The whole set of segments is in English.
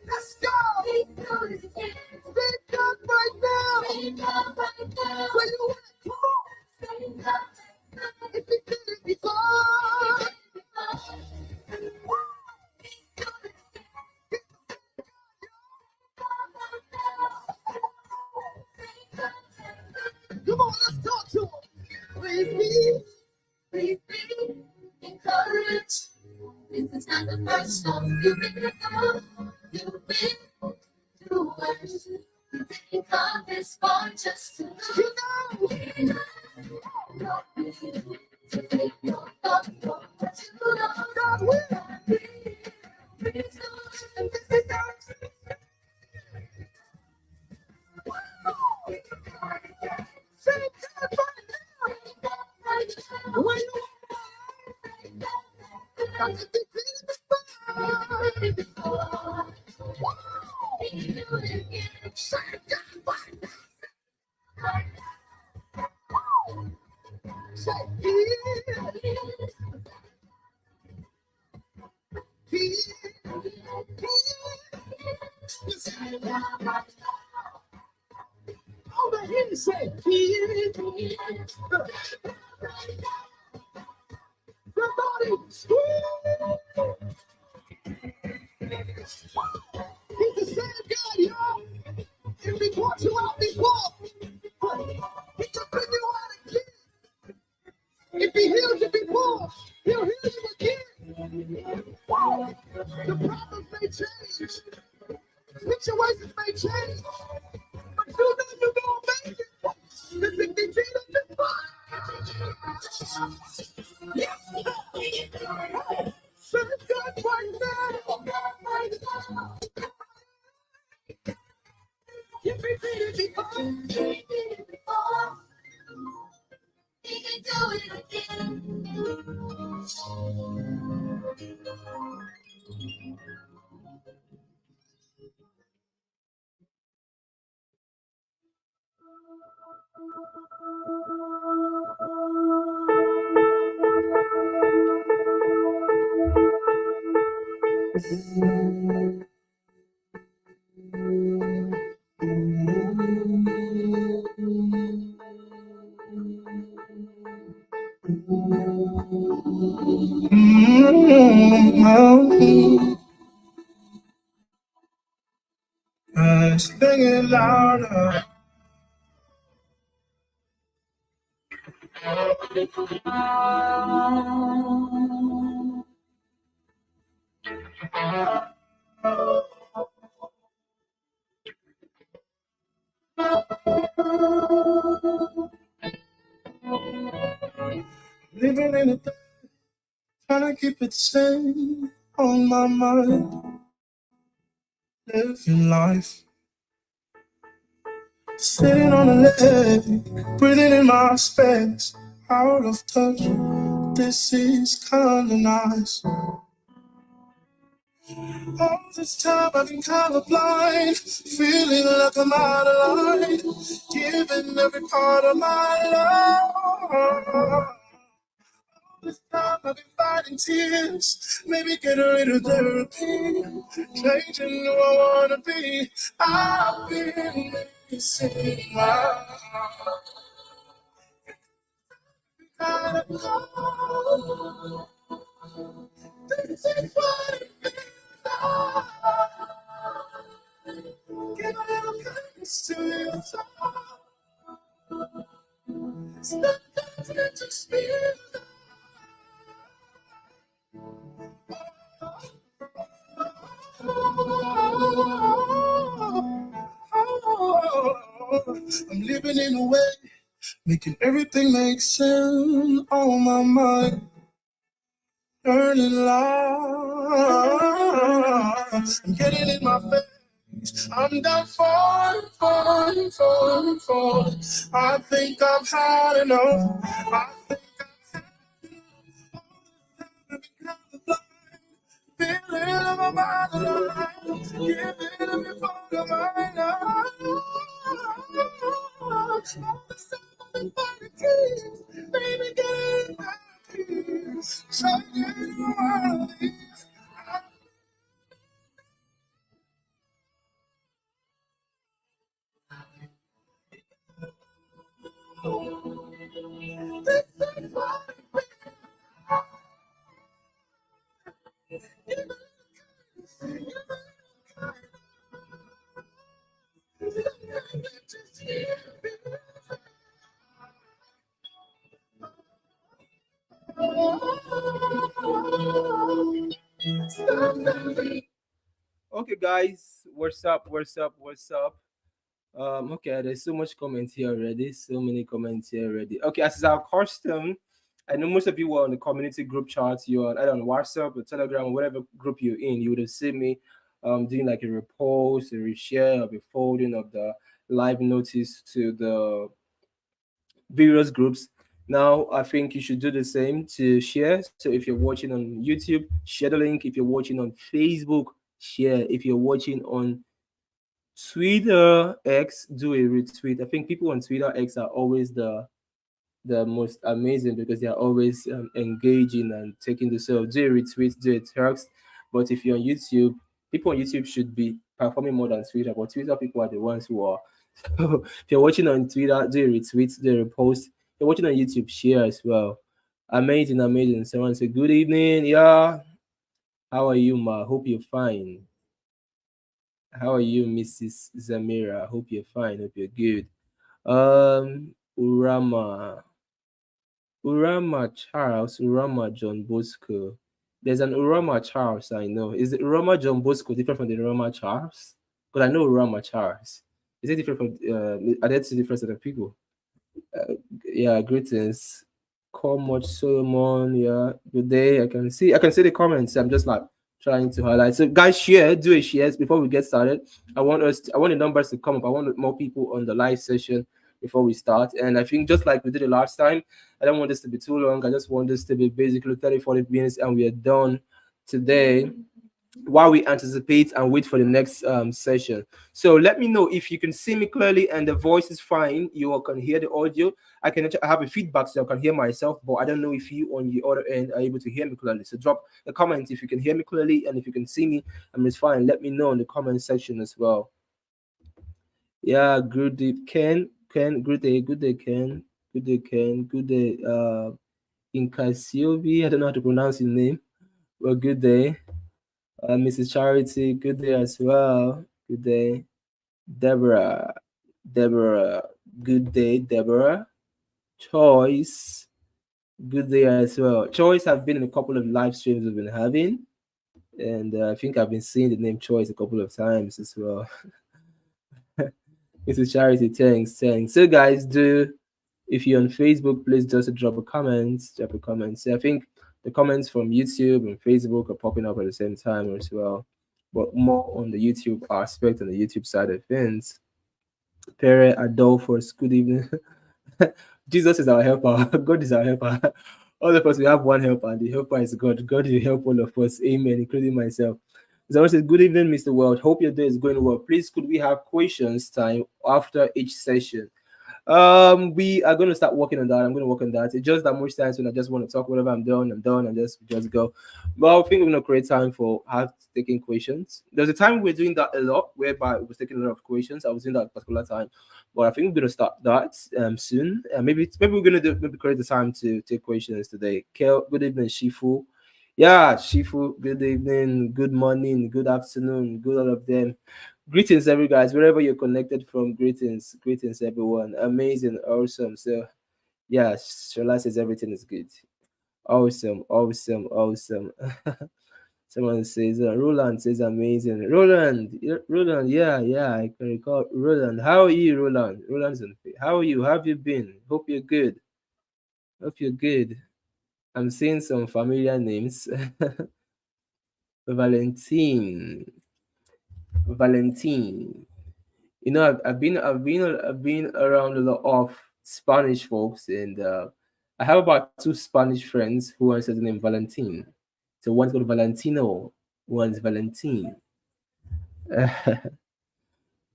Let's go. Speak up right now. Where you at? Come on. If you did it before. Come on, let's talk to him. Please be encouraged. This is not the first song you've been through. You've been through worse. You didn't come this far just to know. To take your thoughts from what you know. God will. Please don't. And this is not. Say God right now. When you got to be before. Say God right now. Say over here, say somebody scream. He's the same God, y'all. If he brought you out before, he can bring you out again. If he healed you before, he'll heal you again. The problems may change, situations may change, but you know you're gonna make it. If he did it before, yes, say God right now. If he did it before, he can do it again. Sing it louder. Living in a day, trying to keep it sane on my mind. Living life, sitting on a leg, breathing in my space, out of touch. This is kinda nice. All this time I've been colorblind, feeling like I'm out of line, giving every part of my life. This time I've been fighting tears, maybe get a little therapy, changing who I wanna be. I've been missing my gotta go. This is what it feels like. Give a little kindness to your soul. It's not that just feels I'm living in a way, making everything make sense on my mind. Learning lies, I'm getting in my face. I'm done falling. I think I've had enough. I think feeling of my mind alive, giving every part of my life. All the stuff I've been fighting, Okay, guys, what's up? What's up? What's up? Okay, there's so much comments here already. So many comments here already. Okay, as is our custom, I know most of you were on the community group chats. You're on either on WhatsApp or Telegram or whatever group you're in. You would have seen me doing like a repost, a reshare, of a folding of the live notice to the various groups. Now, I think you should do the same to share. So if you're watching on YouTube, share the link. If you're watching on Facebook, share. If you're watching on Twitter X, do a retweet. I think people on Twitter X are always the most amazing because they are always engaging and taking the self. Do a retweet, do a text. But if you're on YouTube, people on YouTube should be performing more than Twitter. But Twitter people are the ones who are. So if you're watching on Twitter, do a retweet, do a repost. If you're watching on YouTube, share as well. Amazing, amazing. Someone say good evening. Yeah, how are you, ma? Hope you're fine. How are you, Mrs. Zamira? Hope you're fine. Hope you're good. Urama, Urama Charles, Urama John Bosco. There's an Urama Charles I know. Is the Urama John Bosco different from the Urama Charles? Because I know Urama Charles. Is it different from? Are there two different set of people? Yeah, greetings. Call much Solomon. Yeah, good day. I can see the comments. I'm just like trying to highlight. So guys, share, do a shares before we get started. I want the numbers to come up. I want more people on the live session before we start. And I think just like we did it last time, I don't want this to be too long. I just want this to be basically 30, 40 minutes and we are done today while we anticipate and wait for the next session. So let me know if you can see me clearly and the voice is fine. You all can hear the audio. I have a feedback so I can hear myself, but I don't know if you on the other end are able to hear me clearly. So drop a comment if you can hear me clearly and if you can see me. It's fine. Let me know in the comment section as well. Yeah, good day, Ken. Ken, good day, Ken. Good day, Ken. Good day, Incasiobi. I don't know how to pronounce your name. Well, good day. Mrs. Charity, good day as well. Good day. Deborah, Deborah, good day, Deborah. Choice, good day as well. Choice, I've been in a couple of live streams we've been having, and I think I've been seeing the name Choice a couple of times as well. Mrs. Charity, thanks. So, guys, if you're on Facebook, please just drop a comment. Drop a comment. So I think the comments from YouTube and Facebook are popping up at the same time as well, but more on the YouTube aspect and the YouTube side of things. Pere Adolphus, good evening. Jesus is our helper. God is our helper. All of us, we have one helper, and the helper is God. God will help all of us. Amen, including myself. Someone says, good evening, Mr. World. Hope your day is going well. Please, could we have questions time after each session? We are going to start working on that. I'm going to work on that. It's just that most times when I just want to talk, whatever I'm done, and just go. But I think we're going to create time for have taking questions. There's a time we're doing that a lot, whereby it was taking a lot of questions. I was in that particular time, but I think we're going to start that soon. Maybe we're going to maybe create the time to take questions today. Kel, good evening, Shifu. Yeah, Shifu, good evening, good morning, good afternoon, good all of them. Greetings, every guys, wherever you're connected from. Greetings, everyone. Amazing, awesome. So, yeah, Shola says everything is good. Awesome. Someone says, Roland says amazing. Roland, yeah, I can recall. Roland, how are you, Roland? Roland's on. How are you? How have you been? Hope you're good. Hope you're good. I'm seeing some familiar names. Valentine. Valentine. I've been around a lot of Spanish folks, and I have about two Spanish friends who answer the name Valentin. So one's called Valentino, one's Valentine.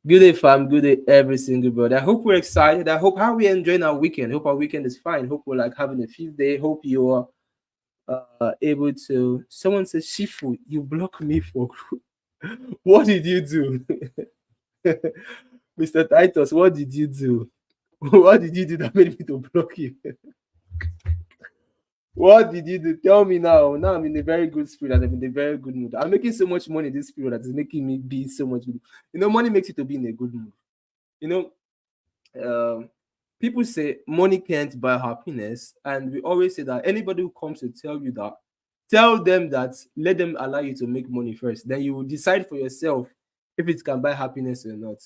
Good day, fam. Good day, every single brother. I hope we're excited. I hope how we enjoying our weekend. Hope our weekend is fine. Hope we're like having a field day. Hope you are able to. Someone says, Shifu, you block me for. What did you do? Mr. Titus, what did you do? What did you do that made me to block you? What did you do? Tell me now. Now I'm in a very good spirit and I'm in a very good mood. I'm making so much money this period that is making me be so much good. Money makes you to be in a good mood. You know, um, People say money can't buy happiness, and we always say that anybody who comes to tell you that, tell them that, let them allow you to make money first, then you will decide for yourself if it can buy happiness or not.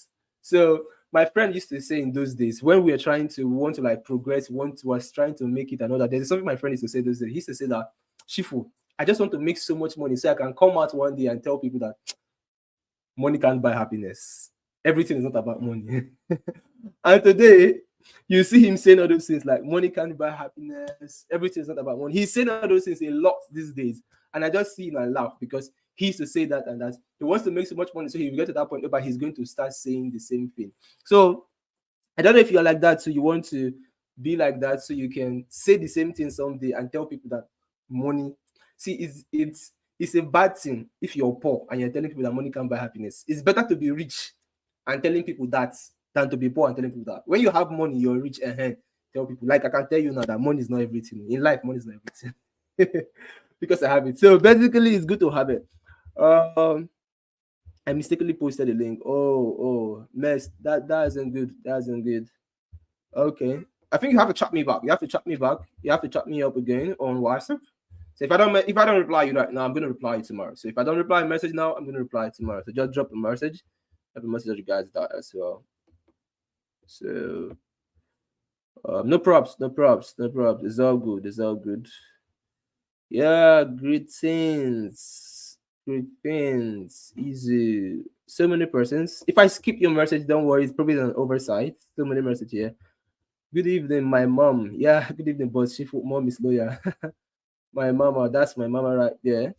So my friend used to say in those days, when we were trying to, we want to like progress, want to, was trying to make it and all that, there's something my friend used to say those days. He used to say that, Shifu, I just want to make so much money so I can come out one day and tell people that money can't buy happiness. Everything is not about money. And today, you see him saying all those things like money can't buy happiness. Everything is not about money. He's saying all those things a lot these days. And I just see him and laugh because he used to say that and that. He wants to make so much money. So he will get to that point, but he's going to start saying the same thing. So I don't know if you're like that. So you want to be like that so you can say the same thing someday and tell people that money. See, it's a bad thing if you're poor and you're telling people that money can't buy happiness. It's better to be rich and telling people that than to be poor and telling people that. When you have money, you're rich and tell people. Like I can tell you now that money is not everything. In life, money is not everything. Because I have it. So basically it's good to have it. Um I mistakenly posted a link. Oh, mess. That isn't good. That isn't good. Okay. I think you have to chat me back. You have to chat me back. You have to chat me up again on WhatsApp. So if I don't reply you right now, I'm gonna reply you tomorrow. So if I don't reply a message now, I'm gonna reply tomorrow. So just drop a message. Have a message of you guys that as well. So no props, no props, no props. It's all good. It's all good. Yeah, greetings. Greetings. Easy. So many persons. If I skip your message, don't worry. It's probably an oversight. So many messages here. Good evening, my mom. Yeah, good evening, boss. She mom is lawyer. My mama, that's my mama right there.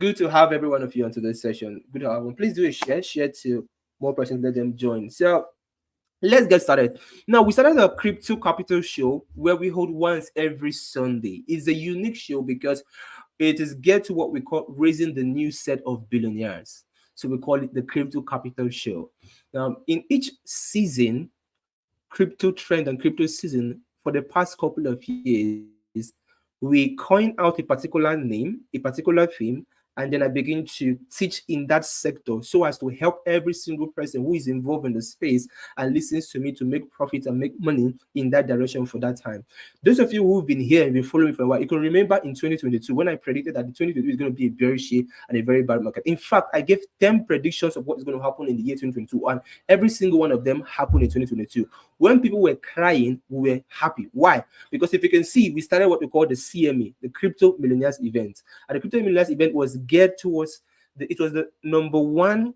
Good to have every one of you on today's session. Good to have one. Please do a share to more persons, let them join. So let's get started. Now, we started a crypto capital show where we hold once every Sunday. It's a unique show because it is geared to what we call raising the new set of billionaires. So we call it the crypto capital show. Now, in each season, crypto trend and crypto season for the past couple of years, we coin out a particular name, a particular theme, and then I begin to teach in that sector so as to help every single person who is involved in the space and listens to me to make profit and make money in that direction for that time. Those of you who've been here and been following me for a while, you can remember in 2022 when I predicted that the 2022 is going to be a bearish year and a very bad market. In fact, I gave 10 predictions of what is going to happen in the year 2022, and every single one of them happened in 2022. When people were crying, we were happy. Why? Because if you can see, we started what we call the CME, the Crypto Millionaires event. And the Crypto Millionaires event was geared towards it was the number one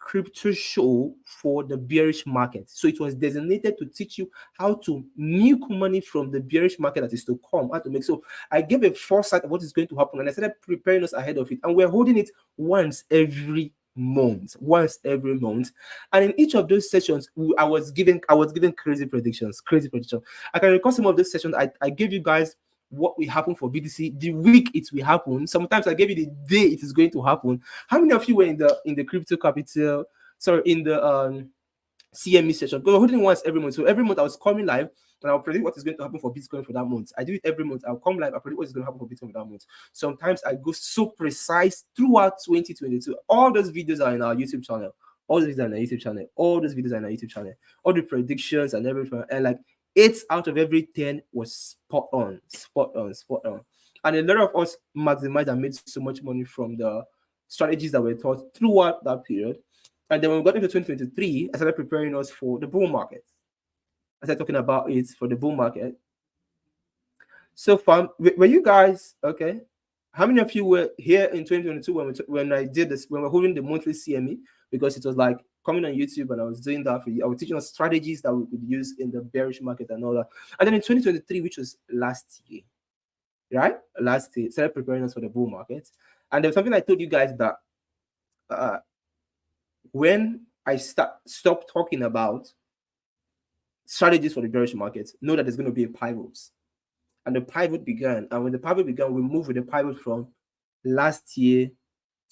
crypto show for the bearish market. So it was designated to teach you how to milk money from the bearish market that is to come, how to make. So I gave a foresight of what is going to happen and I started preparing us ahead of it. And we're holding it once every month, and in each of those sessions I was given crazy predictions. I can recall some of those sessions. I gave you guys what will happen for BTC, the week it will happen. Sometimes I gave you the day it is going to happen. How many of you were in the crypto capital, sorry, in the CME session? Because we're holding once every month. So every month I was coming live and I'll predict what is going to happen for Bitcoin for that month. I do it every month. I'll come live, I predict what is going to happen for Bitcoin for that month. Sometimes I go so precise throughout 2022. All those videos are in our YouTube channel. All those videos are in our YouTube channel. All those videos are in our YouTube channel. All the predictions and everything. And like 8 out of every 10 was spot on, spot on, spot on. And a lot of us maximized and made so much money from the strategies that were taught throughout that period. And then when we got into 2023, I started preparing us for the bull market. I started talking about it for the bull market. So far, were you guys okay? How many of you were here in 2022 when I did this, when we're holding the monthly CME? Because it was like coming on YouTube and I was doing that for you. I was teaching us strategies that we could use in the bearish market and all that. And then in 2023, which was last year, right? Last year, started preparing us for the bull market. And there was something I told you guys that uh, when I stop talking about strategies for the bearish market, know that there's going to be a pivot. And the pivot began. And when the pivot began, we moved with the pivot from last year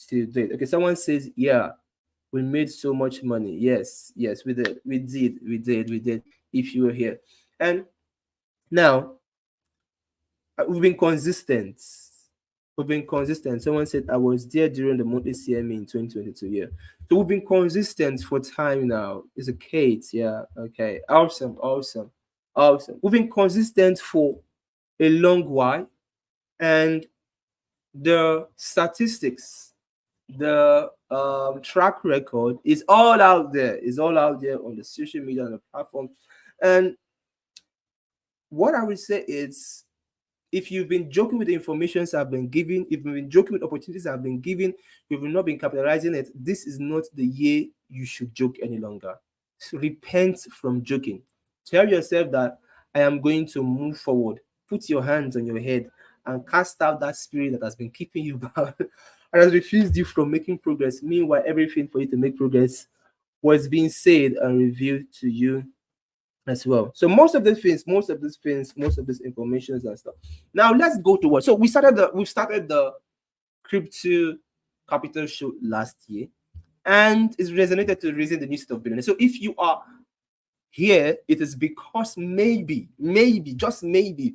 to date. Okay, someone says, yeah, we made so much money. Yes, we did. We did. If you were here. And now, we've been consistent. We've been consistent. Someone said I was there during the monthly CME in 2022. Yeah. So we've been consistent for time now. It's a Kate. Yeah. Okay. Awesome. we've been consistent for a long while, and the statistics, the track record is all out there. Is all out there on the social media and the platform. And what I would say is, if you've been joking with the informations I've been giving, if you've been joking with opportunities I've been giving, you've not been capitalizing it, this is not the year you should joke any longer. So repent from joking. Tell yourself that I am going to move forward. Put your hands on your head and cast out that spirit that has been keeping you bound and has refused you from making progress. Meanwhile, everything for you to make progress was being said and revealed to you as well. So most of these informations and stuff. Now let's go to what. So we started the crypto capital show last year, and it's resonated to raising the new state of billionaires. So if you are here, it is because maybe, just maybe,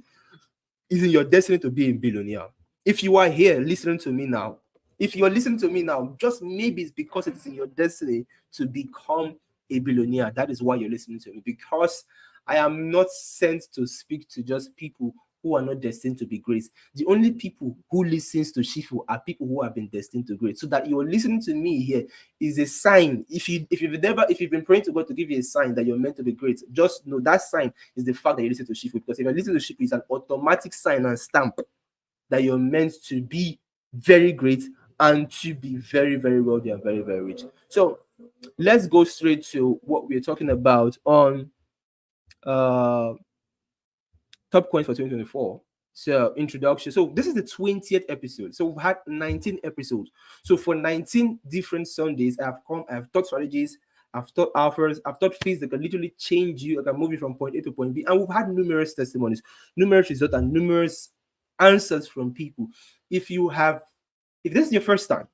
is in your destiny to be a billionaire. If you are here listening to me now, if you're listening to me now, just maybe it's because it is in your destiny to become a billionaire. That is why you're listening to me, because I am not sent to speak to just people who are not destined to be great. The only people who listens to Shifu are people who have been destined to great. So that you're listening to me here is a sign. If you've been praying to God to give you a sign that you're meant to be great, just know that sign is the fact that you listen to Shifu. Because if you're listening to Shifu, it's an automatic sign and stamp that you're meant to be very great and to be very, very wealthy and very, very rich. So let's go straight to what we're talking about on uh top coins for 2024. So introduction. So this is the 20th episode. So we've had 19 episodes. So for 19 different Sundays, I've taught strategies, I've taught offers, I've taught things that can literally change you, like a move you from point A to point B. And we've had numerous testimonies, numerous results, and numerous answers from people. If this is your first time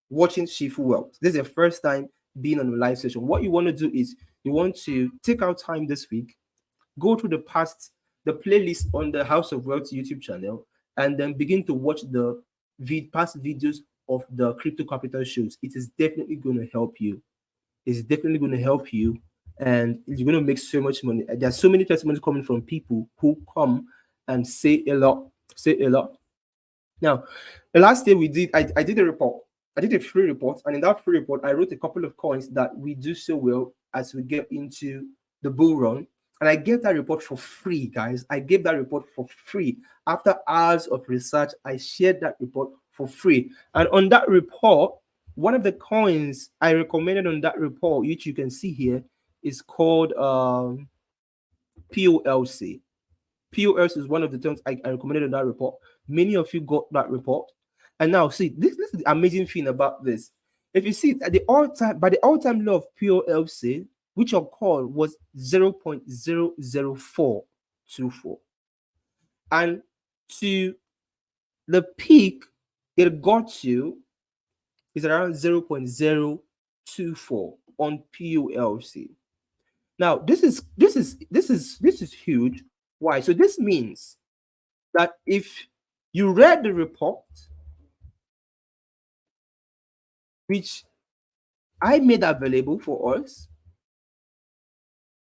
watching Shifu Wealth, this is your first time being on a live session, what you want to do is you want to take out time this week, go through the playlist on the House of Wealth YouTube channel, and then begin to watch the past videos of the crypto capital shows. It is definitely going to help you. It's definitely going to help you, and you're going to make so much money. There's so many testimonies coming from people who come and say a lot, say a lot. Now, the last day I did a report. I did a free report, and in that free report, I wrote a couple of coins that we do so well as we get into the bull run. And I gave that report for free, guys. I gave that report for free. After hours of research, I shared that report for free. And on that report, one of the coins I recommended on that report, which you can see here, is called POLC. POS is one of the terms I recommended in that report. Many of you got that report. And now, see, this is the amazing thing about this. If you see, at the all-time low of POLC, which your call was 0.00424. And to the peak it got to is around 0.024 on POLC. Now, this is huge. Why? So this means that if you read the report, which I made available for us,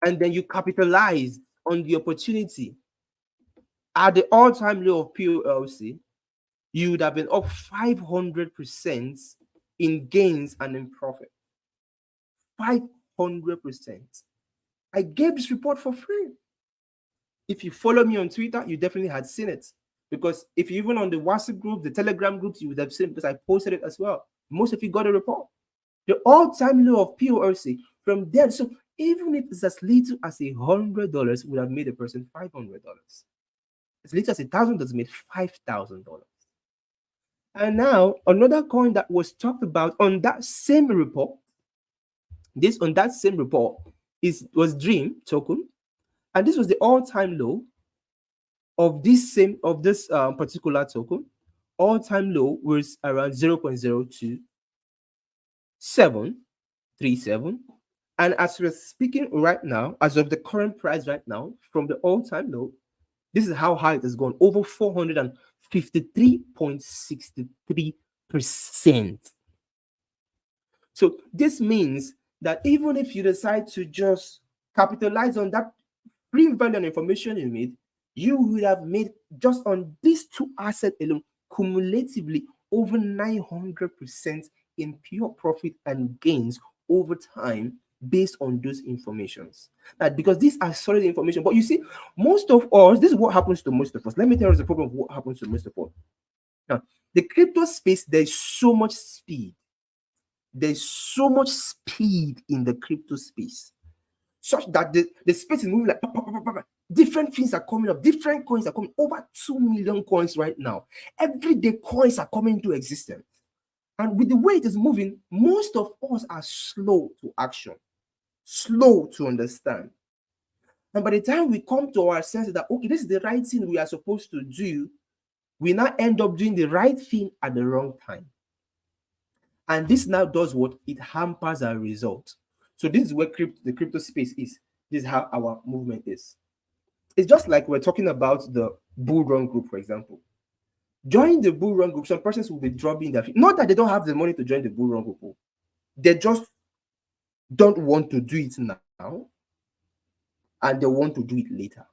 and then you capitalized on the opportunity at the all-time low of POLC, you would have been up 500% in gains and in profit. 500%. I gave this report for free. If you follow me on Twitter, you definitely had seen it. Because if you're even on the WhatsApp group, the Telegram groups, you would have seen it because I posted it as well. Most of you got a report. The all-time low of POLC from there. So even if it's as little as $100, would have made a person $500. As little as $1,000 made $5,000. And now another coin that was talked about on that same report, was Dream token, and this was the all-time low of this particular token. All-time low was around 0.02737. And as we're speaking right now, as of the current price right now, from the all-time low, this is how high it has gone, over 453.63%. So this means that even if you decide to just capitalize on that real value and information you made, you would have made just on these two assets alone, cumulatively over 900% in pure profit and gains over time based on those informations. That because these are solid information. But you see, most of us, this is what happens to most of us. Let me tell you the problem of what happens to most of us. Now, the crypto space, there's so much speed. There's so much speed in the crypto space, such that the space is moving like different things are coming up, different coins are coming, over 2 million coins right now. Every day coins are coming into existence. And with the way it is moving, most of us are slow to action, slow to understand. And by the time we come to our senses that, okay, this is the right thing we are supposed to do, we now end up doing the right thing at the wrong time. And this now does what? It hampers our result. So this is where the crypto space is. This is how our movement is. It's just like we're talking about the bull run group, for example. Join the bull run group, some persons will be dropping their feet. Not that they don't have the money to join the bull run group. They just don't want to do it now, and they want to do it later.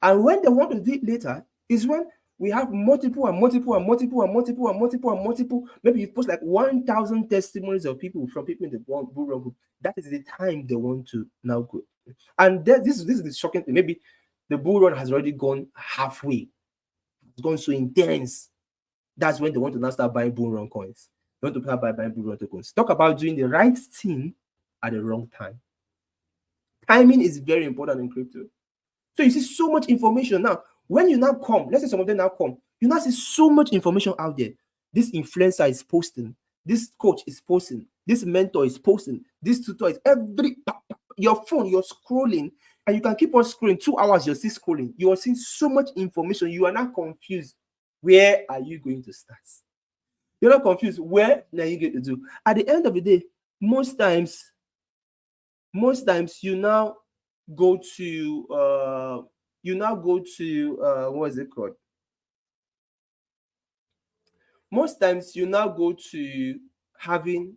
And when they want to do it later is when we have multiple. Maybe you post like 1,000 testimonies of people from people in the bull run group. That is the time they want to now go. And this is the shocking thing. Maybe the bull run has already gone halfway. It's gone so intense. That's when they want to now start buying bull run coins. They want to start buying bull run tokens. Talk about doing the right thing at the wrong time. Timing is very important in crypto. So you see so much information now. When you now come, let's say some of them now come, you now see so much information out there. This influencer is posting, this coach is posting, this mentor is posting, this tutor is your phone, you're scrolling, and you can keep on scrolling 2 hours, you're still scrolling. You are seeing so much information, you are not confused. Where are you going to start? You're not confused. Where are you going to do? At the end of the day, most times you now go to what is it called? Most times you now go to having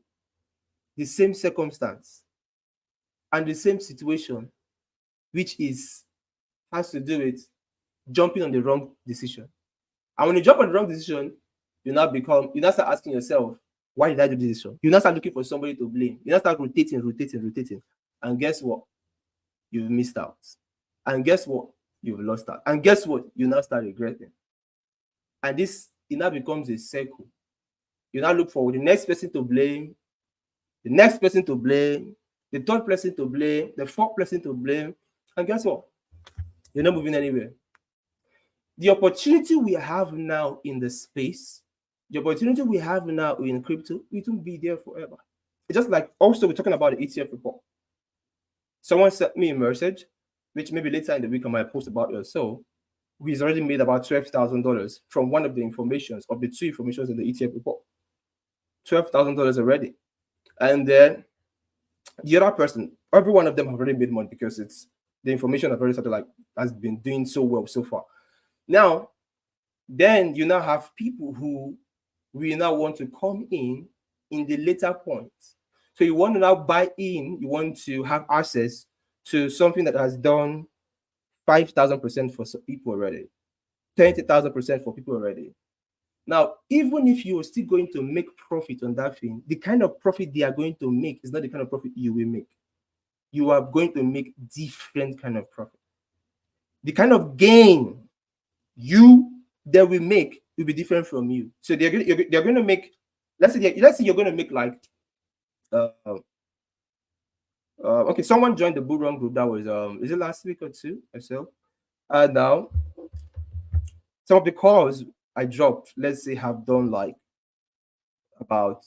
the same circumstance and the same situation, which has to do with jumping on the wrong decision. And when you jump on the wrong decision, you now start asking yourself, why did I do this decision? You now start looking for somebody to blame. You now start rotating. And guess what? You've missed out. And guess what? You've lost out. And guess what? You now start regretting. And it now becomes a circle. You now look for the next person to blame, the next person to blame, the third person to blame, the fourth person to blame. And guess what? You're not moving anywhere. The opportunity we have now in the space, the opportunity we have now in crypto, it won't be there forever. It's just like also we're talking about the ETF report. Someone sent me a message, which maybe later in the week I might post about it or so. He's already made about $12,000 from one of the informations of the two informations in the ETF report. $12,000 already. And then the other person, every one of them have already made money because it's the information I've already started like has been doing so well so far. Now, then you now have people who will now want to come in the later points. So you want to now buy in, you want to have access to something that has done 5,000% for some people already, 20,000% for people already. Now, even if you are still going to make profit on that thing, the kind of profit they are going to make is not the kind of profit you will make. You are going to make different kind of profit. The kind of gain they will make will be different from you. So they're going to make. Let's say you're going to make like. Okay, someone joined the bull run group. That was is it last week or two or so? Now some of the calls I dropped, let's say, have done like about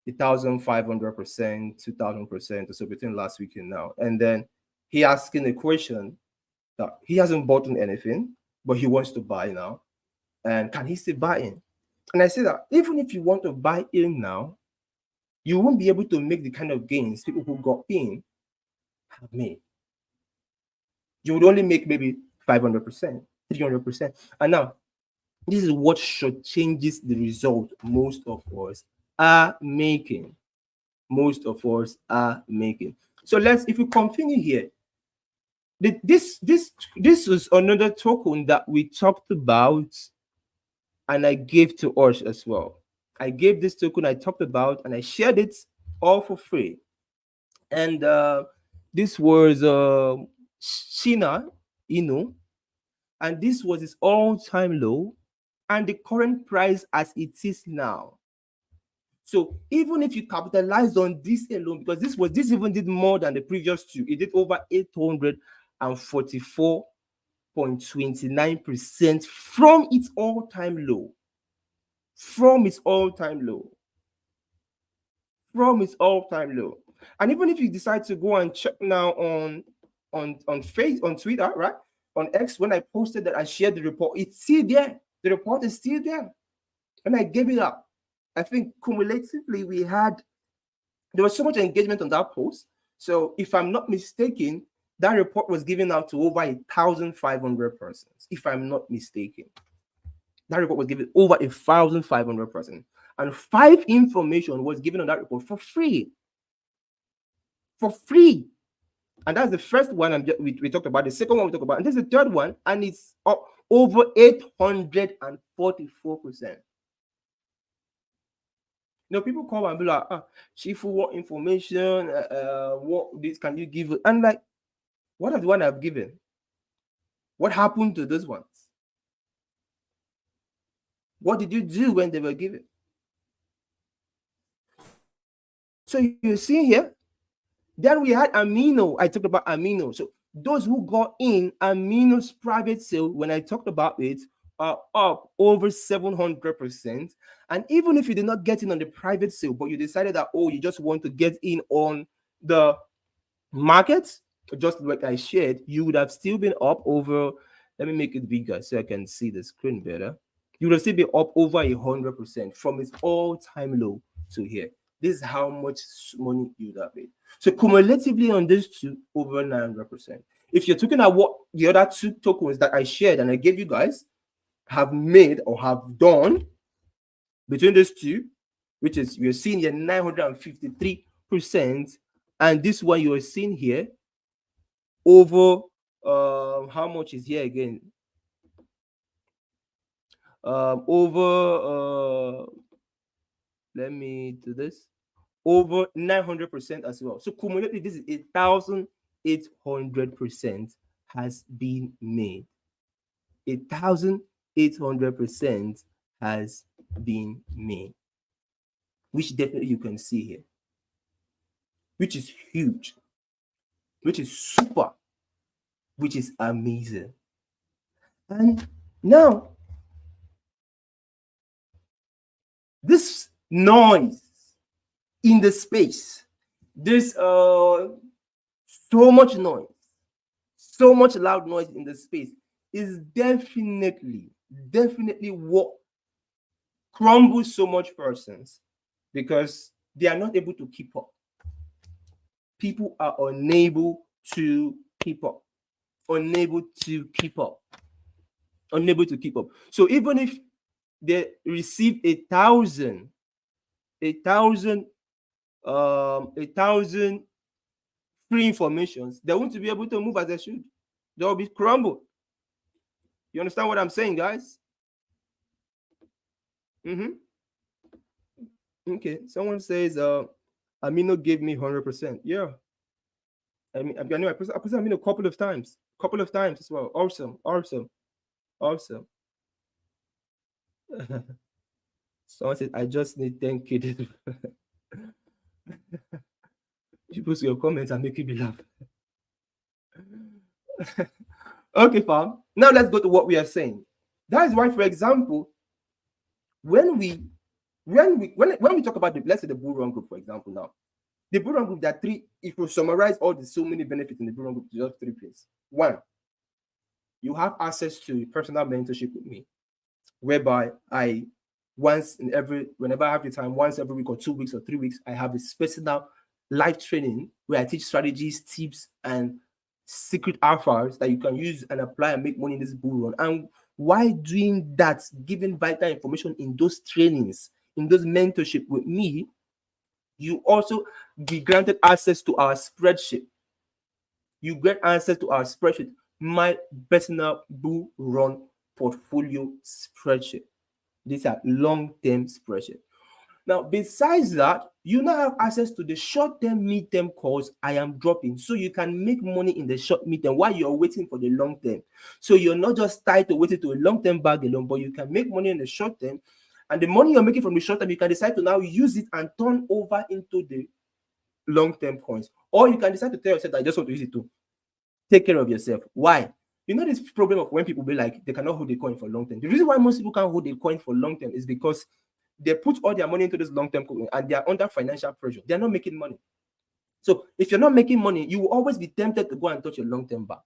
1,500%, 2,000% or so between last week and now. And then he asking a question that he hasn't bought anything, but he wants to buy now. And can he still buy in? And I say that even if you want to buy in now, you won't be able to make the kind of gains people who got in have made. You would only make maybe 500%, 300%. And now, this is what changes the result most of us are making. Most of us are making. So if we continue here, This was another token that we talked about, and I gave to us as well. I gave this token I talked about, and I shared it all for free. And this was Shina Inu, and this was its all-time low, and the current price as it is now. So even if you capitalize on this alone, because this even did more than the previous two, it did over 844.29% from its all-time low. From its all-time low. From its all-time low. And even if you decide to go and check now on Twitter, right? On X, when I posted that I shared the report, it's still there. The report is still there. And I gave it up. I think cumulatively there was so much engagement on that post. So if I'm not mistaken, that report was given out to over 1,500 persons. If I'm not mistaken, that report was given over 1,500 persons, and 5 information was given on that report for free. For free. And that's the first one we talked about. The second one we talked about, and this is the third one, and it's up over 844%. People call and be like, Chief, what information? What this can you give? And like, what are the one I've given? What happened to those ones? What did you do when they were given? So you see here, then we had Amino. I talked about Amino. So those who got in Amino's private sale, when I talked about it, are up over 700%. And even if you did not get in on the private sale, but you decided that, you just want to get in on the market, just like I shared, you would have still been up over, let me make it bigger so I can see the screen better. You would have still been up over 100% from its all-time low to here. This is how much money you would have made. So cumulatively on these two, over 900%. If you're talking about what the other two tokens that I shared and I gave you guys have made or have done between these two, which is you're seeing here 953%, and this one you're seeing here over how much is here again? Let me do this. Over 900% as well. So cumulatively, this is 1,800% has been made. 1,800% has been made, which definitely you can see here, which is huge, which is super, which is amazing. And now, this noise in the space, there's so much noise, so much loud noise in the space is definitely what crumbles so much persons, because they are not able to keep up. People are unable to keep up. Unable to keep up. So even if they receive 1,000 free informations, they won't be able to move as they should. They'll be crumbled. You understand what I'm saying, guys? Okay. Someone says, Amino gave me 100%. Yeah. I know I posted Amino a couple of times as well. Awesome. Someone said, I just need 10K. You post your comments and make me laugh. Okay, fam. Now let's go to what we are saying. That is why, for example, when we talk about let's say the bull run group, for example, now the bull run group, there are three. If we summarize all the so many benefits in the bull run group, just 3 things. One, you have access to personal mentorship with me, whereby whenever I have the time, once every week or 2 weeks or 3 weeks, I have a personal live training where I teach strategies, tips, and secret alphas that you can use and apply and make money in this bull run. And while doing that, giving vital information in those trainings, in those mentorship with me, you also be granted access to our spreadsheet. you get access to our spreadsheet, my personal bull run portfolio spreadsheet. These are long-term spreadsheet. Now, besides that, you now have access to the short-term, mid-term calls I am dropping, so you can make money in the short, mid-term while you're waiting for the long term. So you're not just tied to waiting to a long-term bag alone, but you can make money in the short term, and the money you're making from the short term, you can decide to now use it and turn over into the long-term coins, or you can decide to tell yourself that I just want to use it to take care of yourself. Why? You know this problem of when people be like they cannot hold a coin for long term. The reason why most people can't hold a coin for long term is because they put all their money into this long term coin and they are under financial pressure. They are not making money. So if you're not making money, you will always be tempted to go and touch your long term bar.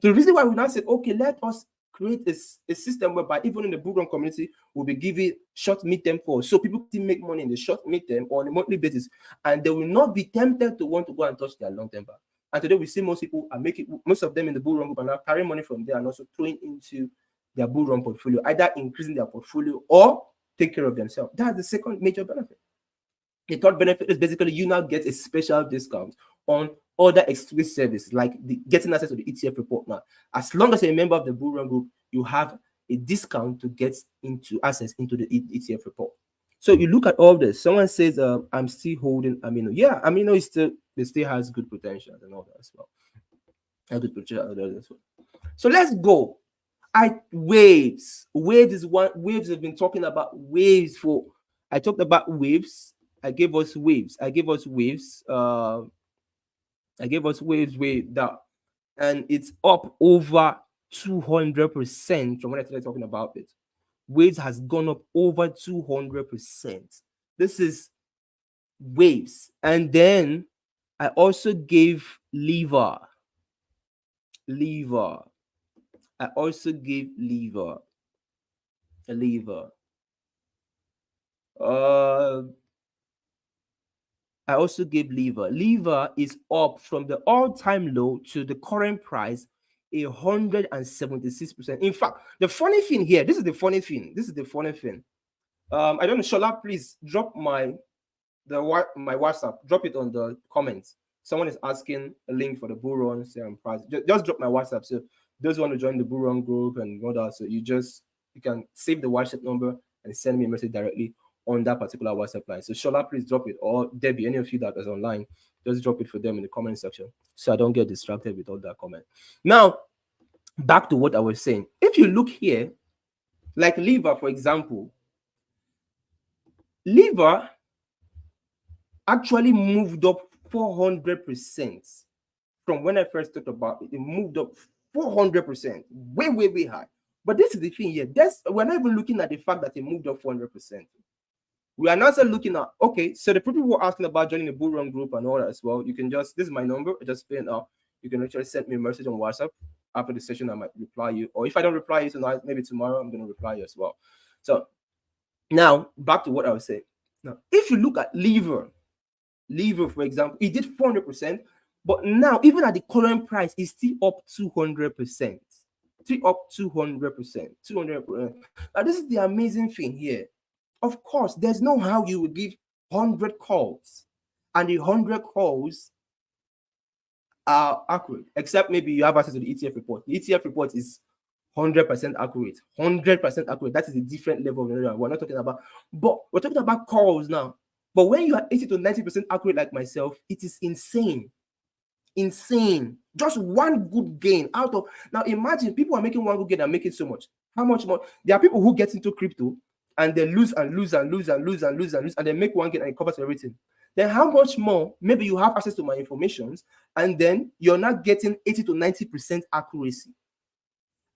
So the reason why we now said, okay, let us create a system whereby even in the bull run community, we'll be giving short mid-term calls so people can make money in the short mid-term or on a monthly basis, and they will not be tempted to want to go and touch their long-term bar. And today we see most people are making, most of them in the bull run group are now carrying money from there and also throwing into their bull run portfolio, either increasing their portfolio or take care of themselves. That's the second major benefit. The third benefit is basically you now get a special discount on other exclusive services like getting access to the ETF report now. As long as you're a member of the Bull Run Group, you have a discount to get into access into the ETF report. So you look at all this. Someone says, "I'm still holding Amino." Yeah, Amino is still it still has good potential and all that as well. Has good potential as well. So let's go. Waves. Waves is one. Waves have been talking about waves for. I talked about waves. I gave us waves. I gave us waves. I gave us waves way down, and it's up over 200% from when I started talking about it. Waves has gone up over 200%. This is waves, and then I also gave lever. Lever. I also gave lever. A lever. Uh, I also gave lever. Lever is up from the all-time low to the current price 176%. In fact, the funny thing here, this is the funny thing. This is the funny thing. I don't know, Shola, please drop my WhatsApp. Drop it on the comments. Someone is asking a link for the bull run price. Just drop my WhatsApp. So those who want to join the bull run group and all that, so you can save the WhatsApp number and send me a message directly on that particular WhatsApp line. So Shola, please drop it, or Debbie, any of you that is online, just drop it for them in the comment section so I don't get distracted with all that comment. Now, back to what I was saying. If you look here, like Lever, for example, Lever actually moved up 400% from when I first talked about it. It moved up 400%, way, way, way high. But this is the thing here. We're not even looking at the fact that it moved up 400%. We are not looking at, okay, so the people who are asking about joining the bull run group and all that as well, you can this is my number, just pay it out. You can actually send me a message on WhatsApp. After the session, I might reply you. Or if I don't reply you tonight, maybe tomorrow, I'm going to reply you as well. So now, back to what I was saying. Now, if you look at Lever, for example, it did 400%, but now, even at the current price, it's still up 200%. Still up 200%. 200%. Now, this is the amazing thing here. Of course, there's no how you would give 100 calls and the 100 calls are accurate, except maybe you have access to the ETF report. The ETF report is 100% accurate. 100% accurate. That is a different level of knowledge we're not talking about. But we're talking about calls now. But when you are 80 to 90% accurate like myself, it is insane. Insane. Just one good gain out of... Now imagine people are making one good gain and making so much. How much more? There are people who get into crypto and they lose and lose and lose and lose and lose and lose, and they make one gain and it covers everything. Then how much more? Maybe you have access to my informations and then you're not getting 80 to 90% accuracy.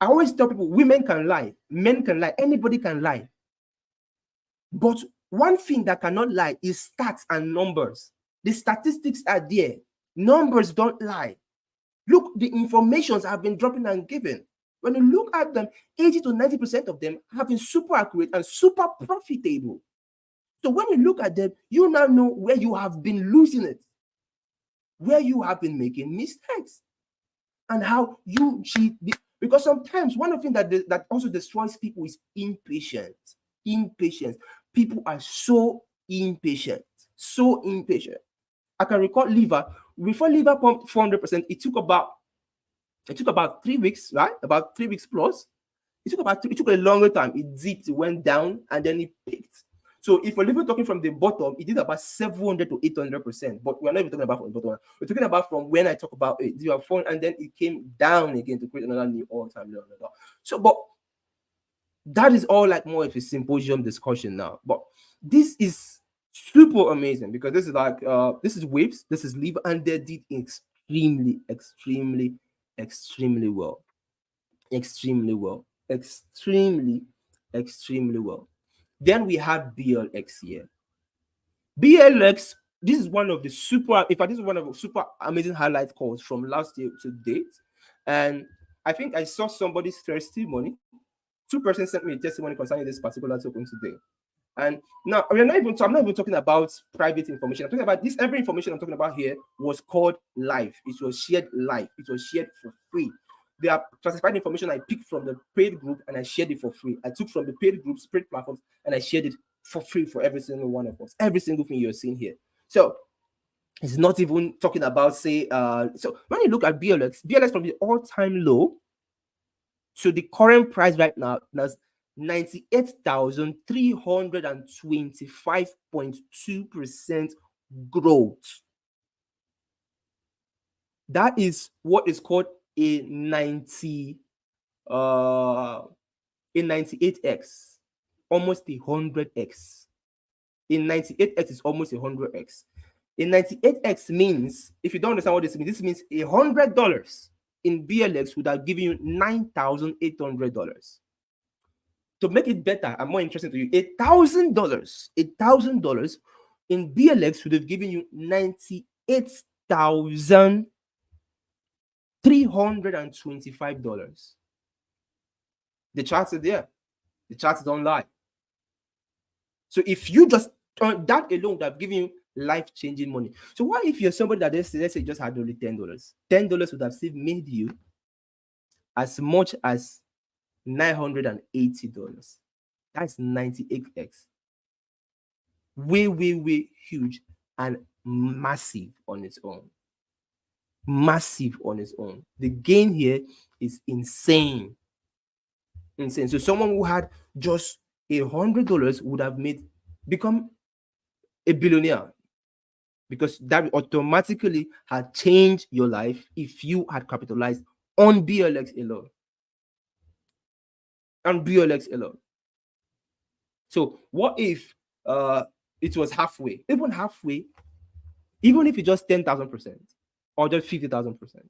I always tell people, women can lie, men can lie, anybody can lie. But one thing that cannot lie is stats and numbers. The statistics are there. Numbers don't lie. Look, the informations have been dropping and given. When you look at them, 80 to 90% of them have been super accurate and super profitable. So when you look at them, you now know where you have been losing it, where you have been making mistakes, and how you cheat. Because sometimes one of the things that also destroys people is impatience. Impatience. People are so impatient. So impatient. I can recall Lever before liver pumped 400%, it took about 3 weeks, right? About 3 weeks plus. It took a longer time. It dipped, it went down, and then it peaked. So if we're even talking from the bottom, it did about 700 to 800%. But we're not even talking about from the bottom. We're talking about from when I talk about it, and then it came down again to create another new all-time low. So, but that is all like more of a symposium discussion now. But this is super amazing because this is like this is waves, this is liver, and they did extremely well. Extremely well. Extremely well. Then we have BLX here. BLX, this is one of the super, in fact, this is one of the super amazing highlight calls from last year to date. And I think I saw somebody's testimony. Two persons sent me a testimony concerning this particular token today. And now I'm not even talking about private information. I'm talking about this. Every information I'm talking about here was called live. It was shared live. It was shared for free. They are classified information I picked from the paid group and I shared it for free. I took from the paid groups, paid platforms, and I shared it for free for every single one of us. Every single thing you're seeing here. So it's not even talking about so when you look at BLX from the all-time low to the current price right now is 98,325.2% growth. That is what is called a 98x, almost 100x. A 98x is almost 100x. A 98x means, if you don't understand what this means $100 in BLX would have given you $9,800. To make it better and more interesting to you, $1,000 in BLX would have given you $98,325. The charts are there. The charts don't lie. So if you just that alone would have given you life-changing money. So what if you're somebody that let's say just had only $10? $10 would have still made you as much as $980. That's 98x. Way huge and massive on its own. Massive on its own. The gain here is insane. So someone who had just $100 would have become a billionaire, because that automatically had changed your life if you had capitalized on BLX alone. On BLX alone. So what if it was halfway? Even halfway, even if it's just 10,000%, or just 50,000%,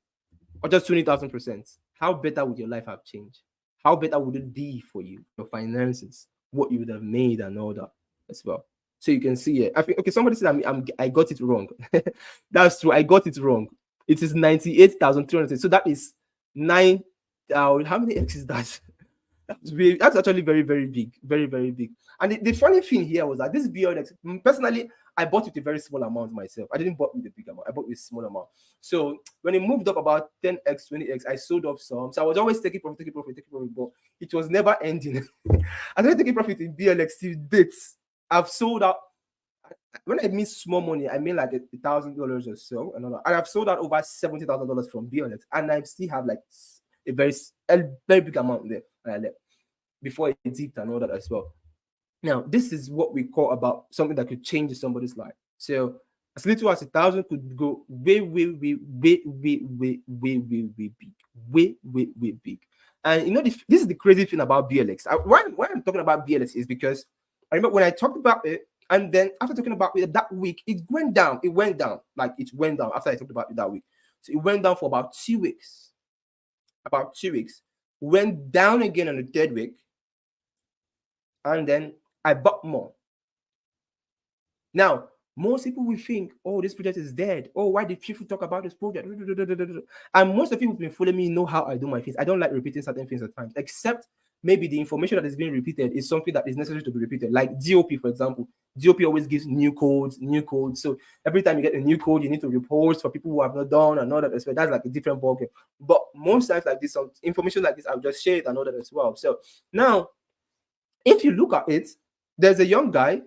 or just 20,000%, how better would your life have changed? How better would it be for you, your finances, what you would have made and all that as well? So you can see it. I think, okay, somebody said I got it wrong. That's true. I got it wrong. It is 98,300. So that is 9. How many X is that? That's actually very big. Very big. And the funny thing here was that this BLX, personally, I bought with a very small amount myself. I didn't buy with a big amount. I bought with a small amount. So when it moved up about 10x, 20x, I sold off some. So I was always taking profit, but it was never ending. I started taking profit in BLX till dates. I've sold out. When I mean small money, I mean like $1,000 or so. And I've sold out over $70,000 from BLX, and I still have like a very big amount there before it dipped and all that as well. Now, this is what we call about something that could change somebody's life. So as little as 1,000 could go way big. Way big. And you know, this is the crazy thing about BLX. Why I'm talking about BLX is because I remember when I talked about it, and then after talking about it that week, it went down. It went down after I talked about it that week. So it went down for about 2 weeks. Went down again on the third week, and then I bought more. Now, most people will think, oh, this project is dead. Oh, why did people talk about this project? And most of you who've been following me know how I do my things. I don't like repeating certain things at times, except maybe the information that is being repeated is something that is necessary to be repeated. Like DOP, for example. DOP always gives new codes. So every time you get a new code, you need to repost for people who have not done and all that as well. That's like a different ballgame. But most times like this, some information like this, I'll just share it and all that as well. So now, if you look at it, there's a young guy.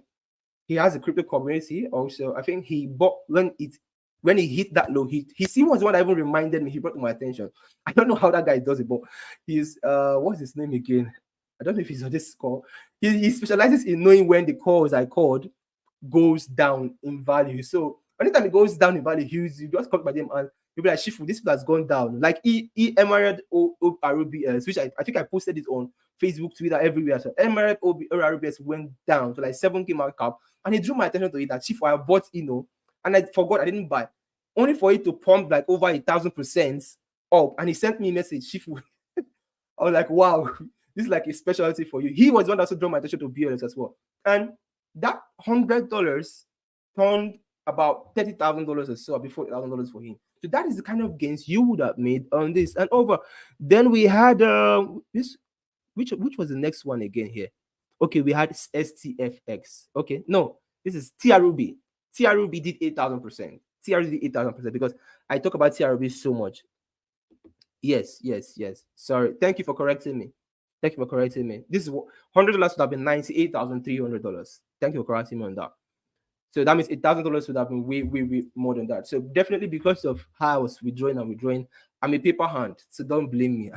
He has a crypto community also. I think he bought when it When he hit that low, he was the one that even reminded me. He brought to my attention. I don't know how that guy does it, but he's what's his name again? I don't know if he's on this call. He specializes in knowing when the calls I called goes down in value. So anytime it goes down in value, you just come by them and you'll be like, Shifu, this has gone down. Like Emirate ROBS, which I think I posted it on Facebook, Twitter, everywhere. So Emirate ROBS went down to like 7K market cap, and it drew my attention to it that Shifu, I bought, and I forgot I didn't buy, only for it to pump like over 1,000% up. And he sent me a message, Shifu. I was like, wow, this is like a specialty for you. He was the one that also drew my attention to BLS as well. And that $100 turned about $30,000 or so, before $1,000 for him. So that is the kind of gains you would have made on this and over. Then we had this, which was the next one again here. Okay, we had STFX. Okay, no, this is TRUB. TRUB did 8,000%. TRUB did 8,000% because I talk about TRUB so much. Yes. Sorry. Thank you for correcting me. This is $100 would have been $98,300. Thank you for correcting me on that. So that means $8,000 would have been way more than that. So definitely because of how I was withdrawing, I'm a paper hand. So don't blame me.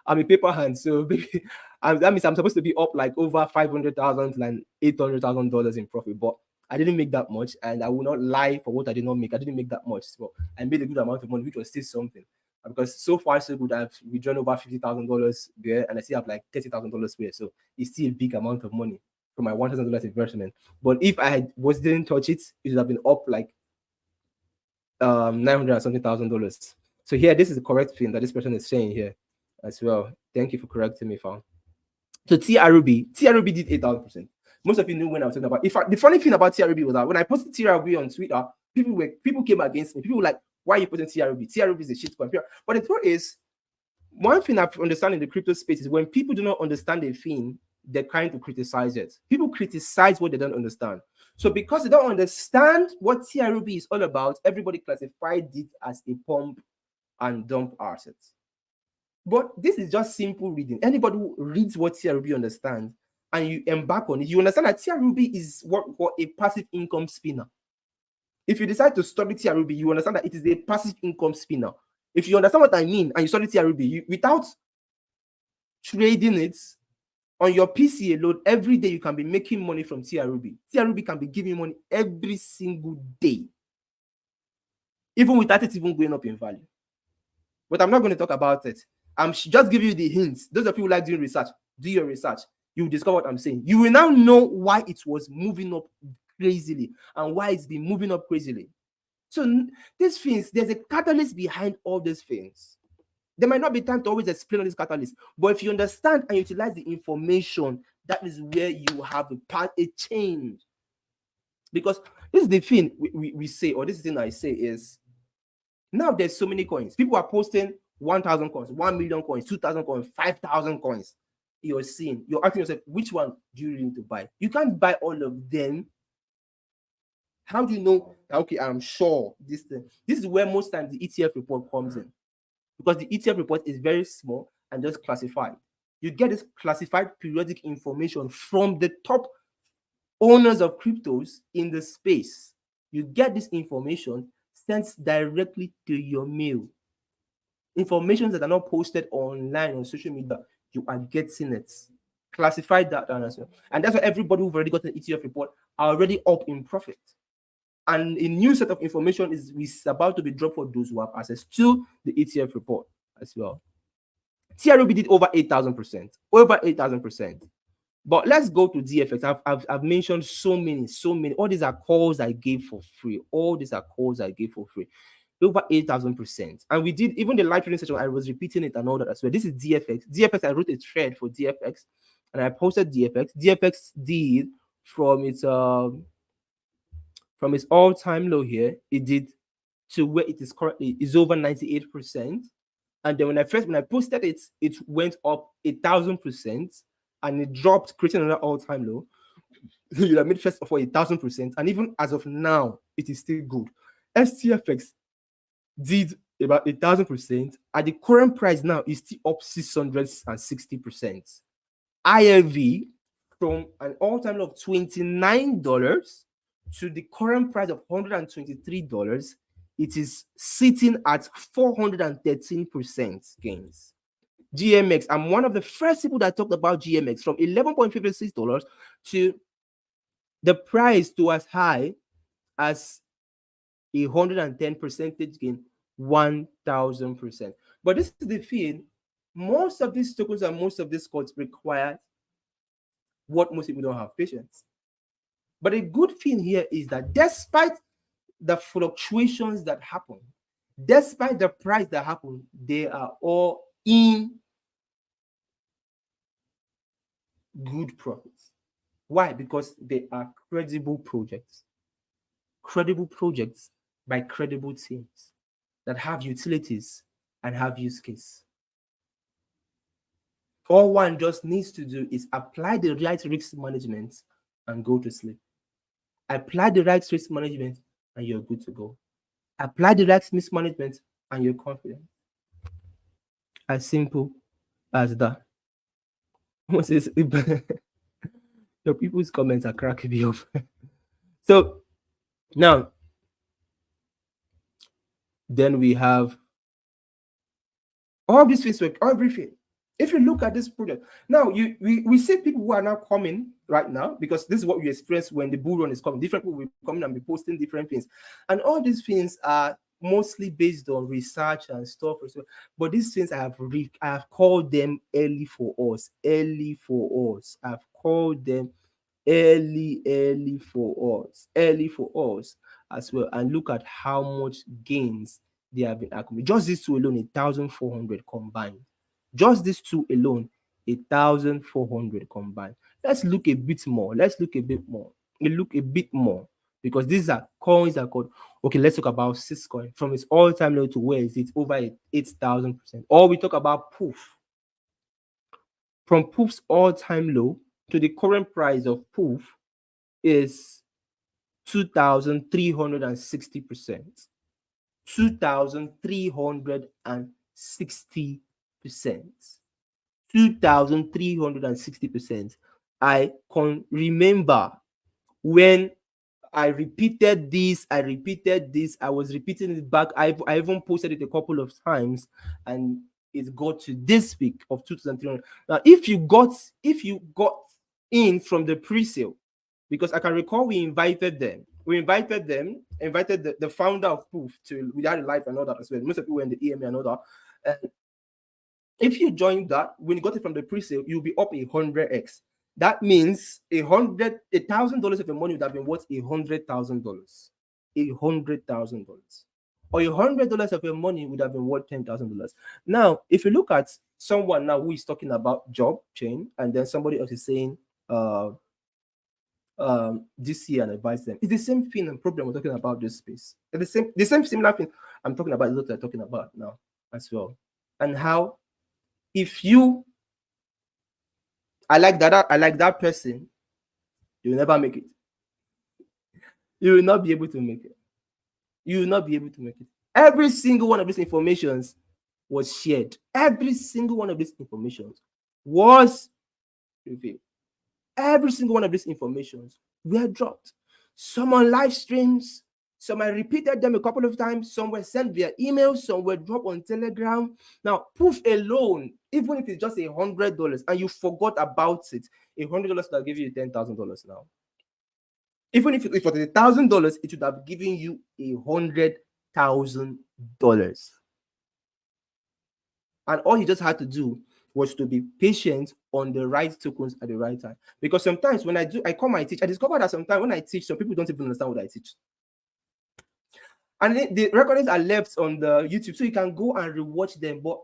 I'm a paper hand. So baby, that means I'm supposed to be up like over $500,000 and $800,000 in profit, but I didn't make that much, and I will not lie for what I did not make. I didn't make that much. So I made a good amount of money, which was still something. Because so far so good, I've withdrawn over $50,000 there, and I still have like $30,000 here. So it's still a big amount of money from my $1,000 investment. But if I didn't touch it, it would have been up like $900 something thousand. So here, this is the correct thing that this person is saying here as well. Thank you for correcting me, fam. So TRB did 8,000%. Most of you knew when I was talking about. The funny thing about TRB was that when I posted TRB on Twitter, people came against me. People were like, "Why are you putting TRB? TRB is a shit coin." But the truth is, one thing I've understand in the crypto space is when people do not understand a thing, they're trying to criticize it. People criticize what they don't understand. So because they don't understand what TRB is all about, everybody classified it as a pump and dump asset. But this is just simple reading. Anybody who reads what TRB understands and you embark on it, you understand that TRB is what a passive income spinner. If you decide to study TRB, you understand that it is a passive income spinner. If you understand what I mean and you study TRB, without trading it on your PC alone, every day you can be making money from TRB. TRB can be giving money every single day, even without it even going up in value. But I'm not going to talk about it. I'm just giving you the hints. Those of you who like doing research, do your research. You will discover what I'm saying. You will now know why it was moving up crazily and why it's been moving up crazily. So these things, there's a catalyst behind all these things. There might not be time to always explain all these catalysts, but if you understand and utilize the information, that is where you have a change. Because this is the thing we say, or this is the thing I say is, now there's so many coins. People are posting 1,000 coins, 1 million coins, 2,000 coins, 5,000 coins. You're asking yourself, which one do you really need to buy? You can't buy all of them. How do you know? Okay, I'm sure this thing. This is where most times the ETF report comes in, because the ETF report is very small and just classified. You get this classified periodic information from the top owners of cryptos in the space. You get this information sent directly to your mail. Information that are not posted online on social media, you are getting it. Classified that down as well. And that's why everybody who've already got an ETF report are already up in profit. And a new set of information is about to be dropped for those who have access to the ETF report as well. TRB did over 8,000%. Over 8,000%. But let's go to DFX. I've mentioned so many. All these are calls I gave for free. Over 8,000%. And we did, even the live trading session, I was repeating it and all that as well. This is DFX. DFX, I wrote a thread for DFX and I posted DFX. DFX did from its all-time low here, it did to where it is currently is over 98%. And then when I posted it, it went up 1,000% and it dropped, creating another all-time low. You have made first of all 1,000%, and even as of now, it is still good. STFX did about 1,000%. At the current price now, is still up 660%. ILV from an all-time low of $29 to the current price of $123 it is sitting at 413% gains. GMX, I'm one of the first people that talked about GMX from $11.56 to the price to as high as 110 percentage gain, 1000%. But this is the thing, most of these tokens and most of these coins require what most people don't have, patience. But a good thing here is that despite the fluctuations that happen, despite the price that happen, they are all in good profits. Why? Because they are credible projects by credible teams that have utilities and have use case. All one just needs to do is apply the right risk management and go to sleep. Apply the right risk management and you're good to go. Apply the right risk management and you're confident. As simple as that. Your people's comments are cracking me up. So now, then we have all these things, everything. If you look at this project, now we see people who are now coming right now, because this is what we experience when the bull run is coming. Different people will come and be posting different things. And all these things are mostly based on research and stuff. But these things I have called them early for us. I've called them early for us as well. And look at how much gains they have been accumulated. Just these two alone, 1,400 combined. Just these two alone, 1,400 combined. Let's look a bit more. Look a bit more, because these are coins that called. Okay, let's talk about Syscoin from its all-time low to where is it, over 8,000%. Or we talk about Poof. From Poof's all-time low to the current price of Poof is 2,360%. 2,360%. 2,360%. I can remember when I repeated this. I was repeating it back. I even posted it a couple of times, and it got to this peak of 2,300. Now, if you got in from the pre-sale, because I can recall we invited the founder of Poof to, we had a live and all that as well. Most of you were in the EMA and all that. If you joined that, when you got it from the pre-sale, you'll be up 100x. That means $1,000 of your money would have been worth $100,000. $100,000. Or $100 of your money would have been worth $10,000. Now, if you look at someone now who is talking about job chain, and then somebody else is saying this year and advise them, it's the same thing and problem we're talking about this space. It's the same similar thing I'm talking about is what they're talking about now as well. And how if you I like that person, you will never make it. You will not be able to make it. Every single one of these informations was shared. Every single one of these informations was revealed. Every single one of these informations were dropped. Some on live streams, some I repeated them a couple of times, some were sent via email, some were dropped on Telegram. Now, Poof alone, even if it's just $100 and you forgot about it, $100 will give you $10,000 now. Even if it was $1,000, it would have given you $100,000. And all you just had to do was to be patient on the right tokens at the right time. Because sometimes when I come and teach, I discover that sometimes when I teach, some people don't even understand what I teach. And the recordings are left on the YouTube, so you can go and rewatch them. But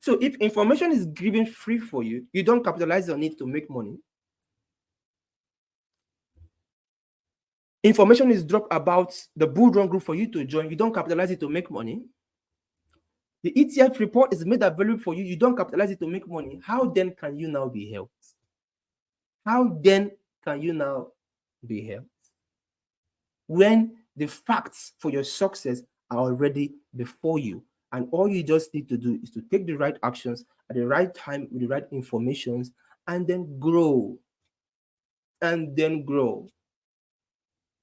so if information is given free for you, you don't capitalize on it to make money. Information is dropped about the bull run group for you to join, you don't capitalize it to make money. The ETF report is made available for you, you don't capitalize it to make money. How then can you now be helped? When the facts for your success are already before you, and all you just need to do is to take the right actions at the right time with the right informations and then grow. and then grow.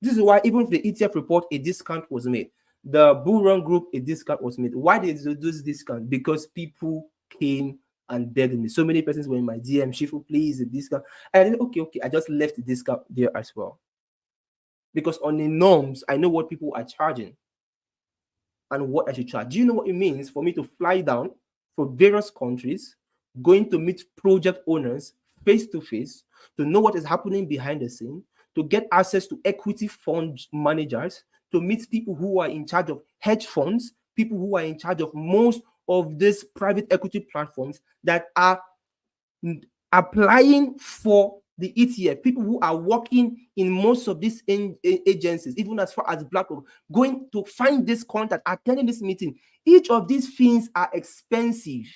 This is why even if the ETF report, a discount was made. The Bull Run Group, a discount was made. Why did they do this discount? Because people came and begged me. So many persons were in my DM, Shifu, please, a discount. And I said, okay, I just left the discount there as well. Because on the norms, I know what people are charging and what I should charge. Do you know what it means for me to fly down from various countries, going to meet project owners face to face, to know what is happening behind the scene, to get access to equity fund managers, to meet people who are in charge of hedge funds, people who are in charge of most of these private equity platforms that are applying for the ETF, people who are working in most of these agencies, even as far as BlackRock, going to find this contact, attending this meeting. Each of these things are expensive.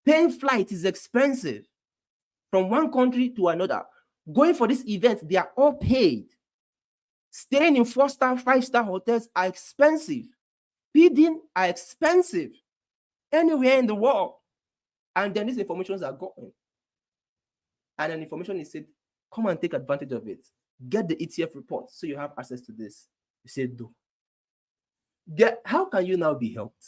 Paying flight is expensive from one country to another. Going for this event, they are all paid. Staying in 4-star, 5-star hotels are expensive. Feeding are expensive anywhere in the world. And then these informations are going. And then information is said, come and take advantage of it. Get the ETF report so you have access to this. You say, do. How can you now be helped?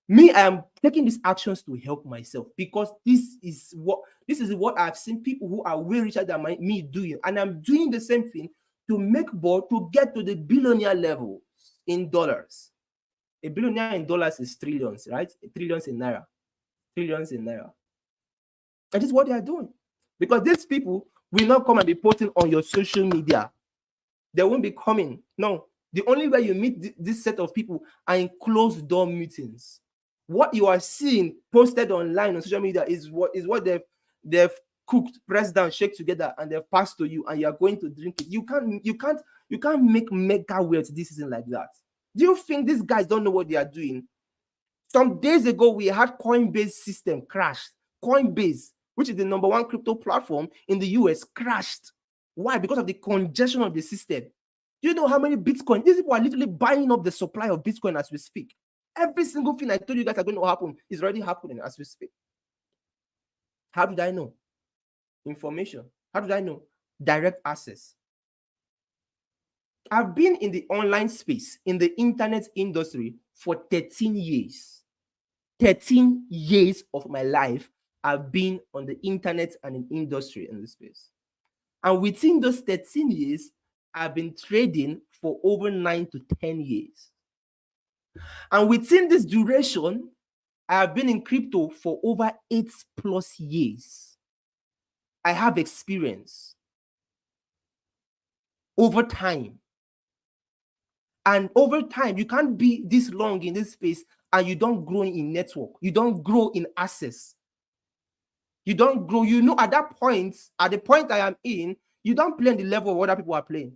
Me, I am taking these actions to help myself because this is what I've seen people who are way richer than me doing, and I'm doing the same thing to make more to get to the billionaire level in dollars. A billionaire in dollars is trillions, right? Trillions in naira. Trillions in naira. That is what they are doing. Because these people will not come and be posting on your social media. They won't be coming. No. The only way you meet this set of people are in closed door meetings. What you are seeing posted online on social media is what they've cooked, pressed down, shake together, and they've passed to you, and you are going to drink it. You can't make mega wealth this season like that. Do you think these guys don't know what they are doing? Some days ago, we had Coinbase system crashed. Coinbase, which is the number one crypto platform in the US, crashed. Why? Because of the congestion of the system. Do you know how many Bitcoin? These people are literally buying up the supply of Bitcoin as we speak. Every single thing I told you guys are going to happen is already happening as we speak. How did I know? Information. How did I know? Direct access. I've been in the online space, in the internet industry for 13 years. 13 years of my life I've been on the internet and in industry in this space. And within those 13 years, I've been trading for over 9 to 10 years. And within this duration, I have been in crypto for over 8+ years. I have experience over time. And over time, you can't be this long in this space and you don't grow in network. You don't grow in access. You don't grow. You know, at that point, at the point I am in, you don't play in the level of other people are playing.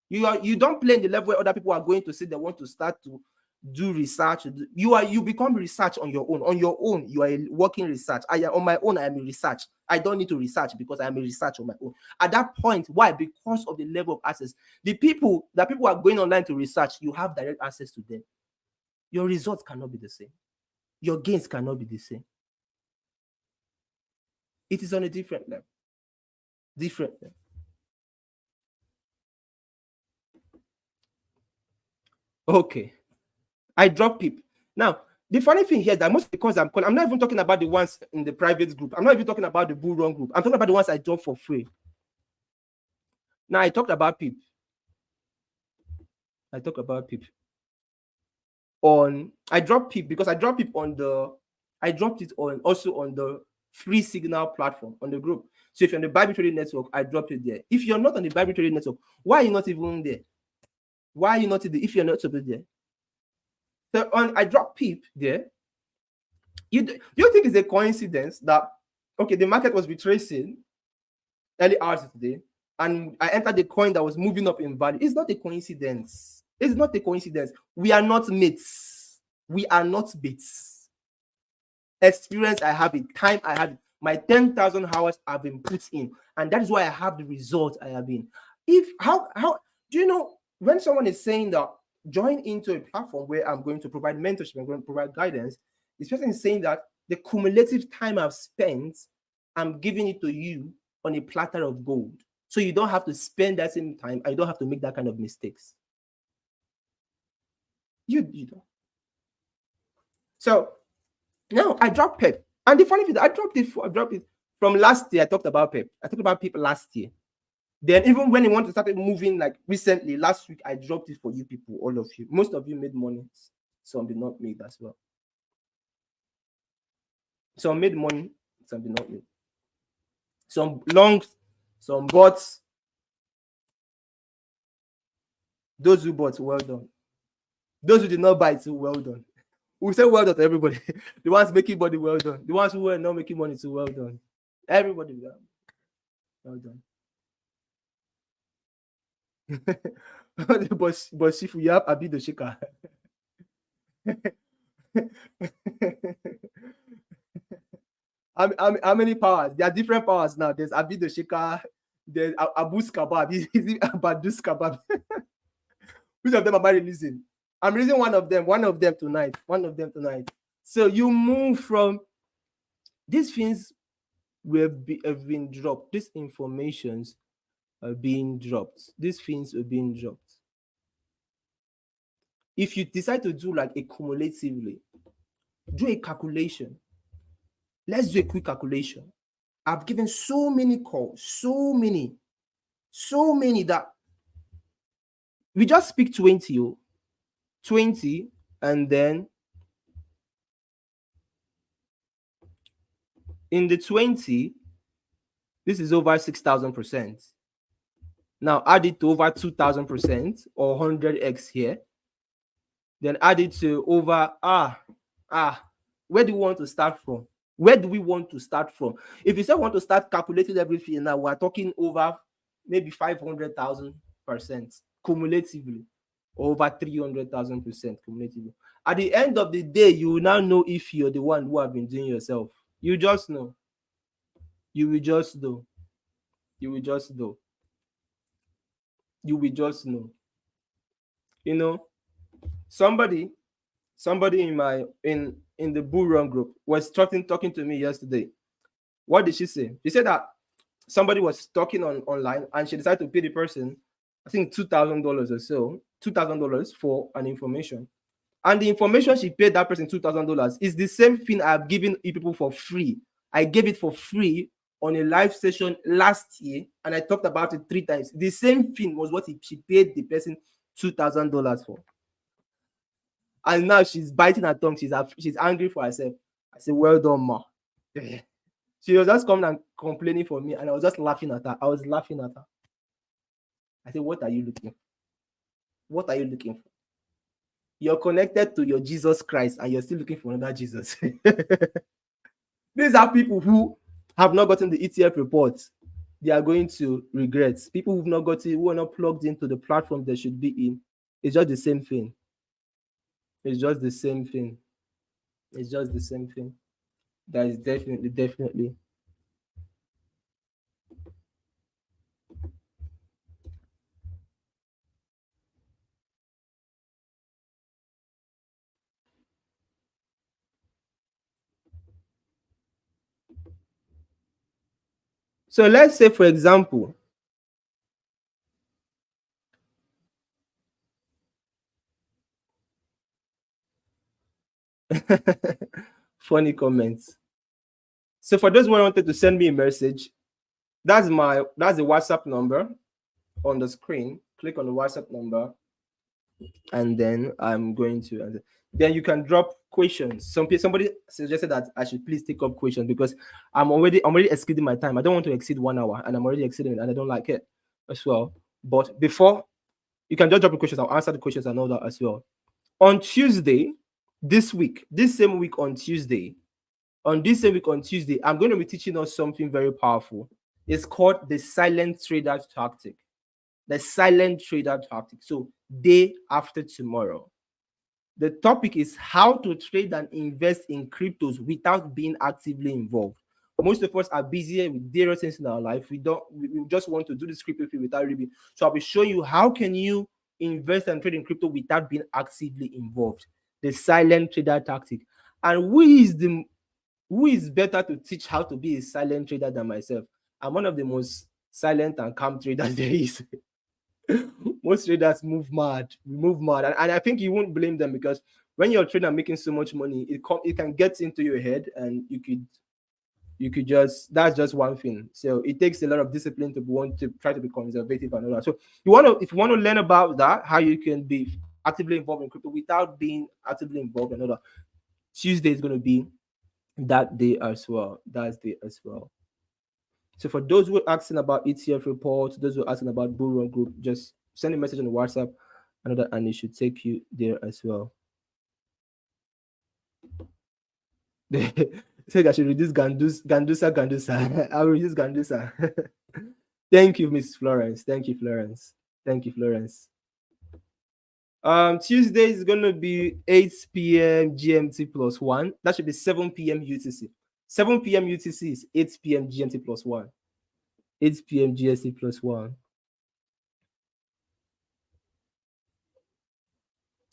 You don't play in the level where other people are going to say they want to start to do research. You become research on your own. On your own, you are a working research. On my own, I am a research. I don't need to research because I am a research on my own. At that point, why? Because of the level of access. The people that people are going online to research, you have direct access to them. Your results cannot be the same. Your gains cannot be the same. It is on a different level. Different level. Okay. I drop PIP. Now, the funny thing here is that most because I'm not even talking about the ones in the private group. I'm not even talking about the Bull Run group. I'm talking about the ones I drop for free. Now, I talked about PIP. I dropped PIP because I dropped PIP I dropped it also on the free signal platform on the group. So if you're on the Bible Trading Network, I dropped it there. If you're not on the Bible Trading Network, why are you not even there? Why are you not there if you're not there? So I dropped PIP there. You think it's a coincidence that the market was retracing early hours today, and I entered the coin that was moving up in value? It's not a coincidence. It's not a coincidence. We are not mates. We are not mates. Experience I have it, time I have it. My 10,000 hours have been put in, and that is why I have the result I have been. How do you know when someone is saying that join into a platform where I'm going to provide mentorship, I'm going to provide guidance, this person is saying that the cumulative time I've spent, I'm giving it to you on a platter of gold. So you don't have to spend that same time, and you don't have to make that kind of mistakes. You don't. So now I dropped PEP. And the funny thing, I dropped it from last year. I talked about PEP. I talked about people last year. Then even when you want to start moving, like recently, last week, I dropped it for you people, all of you. Most of you made money. Some did not make as well. Some made money, some did not make. Some longs, some bots. Those who bought, well done. Those who did not buy, too, well done. We say well done to everybody. The ones making money, well done. The ones who were not making money, too, well done. Everybody, well done. but Shifu, you have Abi the Shaker. How many powers? There are different powers now. There's Abi the Shaker, there's Abu's Kabab, is it Abadus Kabab? Which of them am I releasing? I'm releasing one of them tonight. So you move from these things have been dropped. These informations are being dropped. These things are being dropped. If you decide to do like a cumulatively, do a calculation. Let's do a quick calculation. I've given so many calls, so many that we just speak 20, and then in the 20, this is over 6,000%. Now add it to over 2,000% or 100x here. Then add it to over where do we want to start from? Where do we want to start from? If you say want to start calculating everything now, we're talking over maybe 500,000% cumulatively, or over 300,000% cumulatively. At the end of the day, you will now know if you're the one who have been doing yourself. You just know. You will just know. You will just know. You will just know. You know, somebody in my in the bull run group was talking to me yesterday. What did she say? She said that somebody was talking online and she decided to pay the person, I think $2,000 or so, $2,000 for an information. And the information she paid that person $2,000 is the same thing I've given people for free. I gave it for free on a live session last year, and I talked about it 3 times. The same thing was what she paid the person $2,000 for. And now she's biting her tongue. She's angry for herself. I said, well done, ma. She was just coming and complaining for me, and I was just laughing at her. I said, what are you looking for? What are you looking for? You're connected to your Jesus Christ, and you're still looking for another Jesus. These are people who have not gotten the ETF report. They are going to regret. People who've not gotten, who are not plugged into the platform they should be in. It's just the same thing. It's just the same thing. It's just the same thing. That is definitely. So let's say, for example, funny comments. So for those who wanted to send me a message, that's the WhatsApp number on the screen. Click on the WhatsApp number, and then I'm going to. Then you can drop questions. Somebody suggested that I should please take up questions because I'm already exceeding my time. I don't want to exceed 1 hour, and I'm already exceeding it, and I don't like it as well. But before, you can just drop the questions. I'll answer the questions and all that as well. On Tuesday, this same week on Tuesday, I'm going to be teaching us something very powerful. It's called the silent trader tactic. The silent trader tactic. So day after tomorrow. The topic is how to trade and invest in cryptos without being actively involved. Most of us are busy with various things in our life. We just want to do this crypto thing without really. So I'll be showing you how can you invest and trade in crypto without being actively involved. The silent trader tactic. And who is better to teach how to be a silent trader than myself? I'm one of the most silent and calm traders there is. Most traders move mad. We move mad, and I think you won't blame them, because when you're trading and making so much money, it can get into your head, and you could just, that's just one thing. So it takes a lot of discipline to want to try to be conservative and all that. So if you want to learn about that, how you can be actively involved in crypto without being actively involved and all that, Tuesday is going to be that day as well. That's day as well. So for those who are asking about ETF reports, those who are asking about Bull Run Group, just send a message on the WhatsApp, and it should take you there as well. They said I should reduce Gandusa. I will reduce Gandusa. Thank you, Miss Florence. Thank you, Florence. Thank you, Florence. Tuesday is gonna be 8 p.m. GMT plus one. That should be 7 p.m. UTC. 7 p.m. UTC is 8 p.m. GMT plus one. 8 p.m. GST plus one.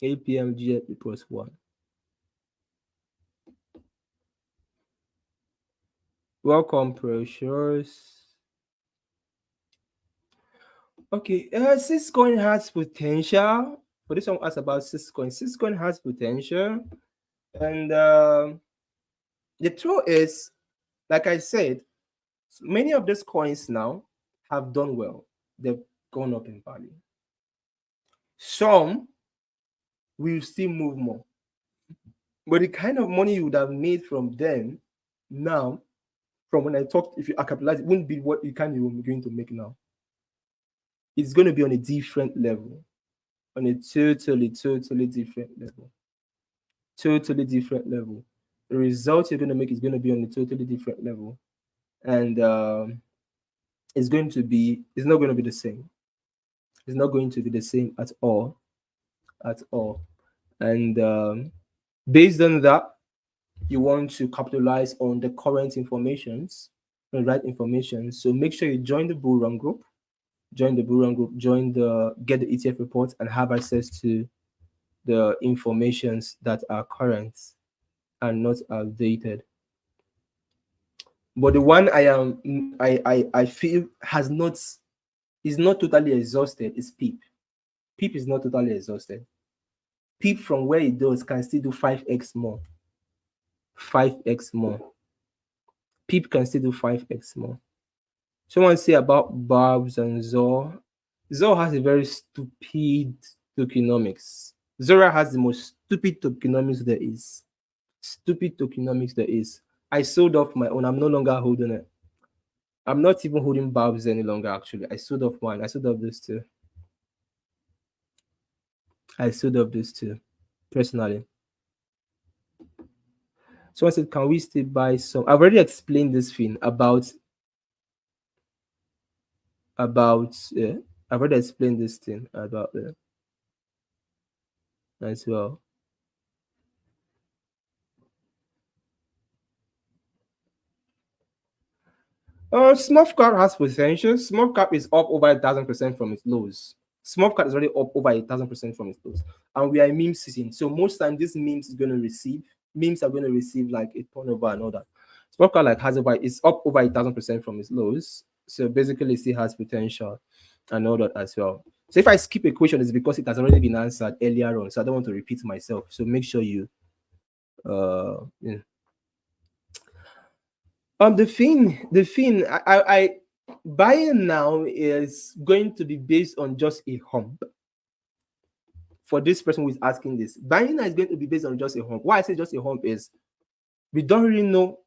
8 p.m. GMT plus one. Welcome, Precious. Okay, Syscoin has potential. For this one, asked about Syscoin. Syscoin has potential, and the truth is, like I said, many of these coins now have done well. They've gone up in value. Some will still move more, but the kind of money you would have made from them now, from when I talked, if you are capitalized, it wouldn't be what you you're going to make now. It's going to be on a different level, on a totally different level. Totally different level. The result you're going to make is going to be on a totally different level, and it's not going to be the same. It's not going to be the same at all, at all. And based on that, you want to capitalize on the current informations, the right information. So make sure you join the Bull Run group, join the get the ETF reports, and have access to the informations that are current and not outdated. But the one I feel is not totally exhausted is PEEP. PEEP is not totally exhausted. PEEP from where it does can still do 5x more. 5x more. PEEP can still do 5x more. Someone say about Barbs and Zor. Zor has a very stupid tokenomics. Zora has the most stupid tokenomics there is. Stupid tokenomics there is. I sold off my own. I'm no longer holding it. I'm not even holding Barbs any longer, actually. I sold off one. I sold off this too. Personally. Someone said, can we still buy some? I've already explained this thing about I've already explained this thing about as well. Small cap has potential. Small cap is up over 1,000% from its lows. Small cap is already up over 1,000% from its lows, and we are in meme season. So most time, this memes are going to receive like a turnover and all that. Small cap like it's up over 1,000% from its lows. So basically, it still has potential and all that as well. So if I skip a question, it's because it has already been answered earlier on. So I don't want to repeat myself. So make sure you yeah. The thing I buying now is going to be based on just a hump. For this person who is asking this, buying now is going to be based on just a hump. Why I say just a hump is we don't really know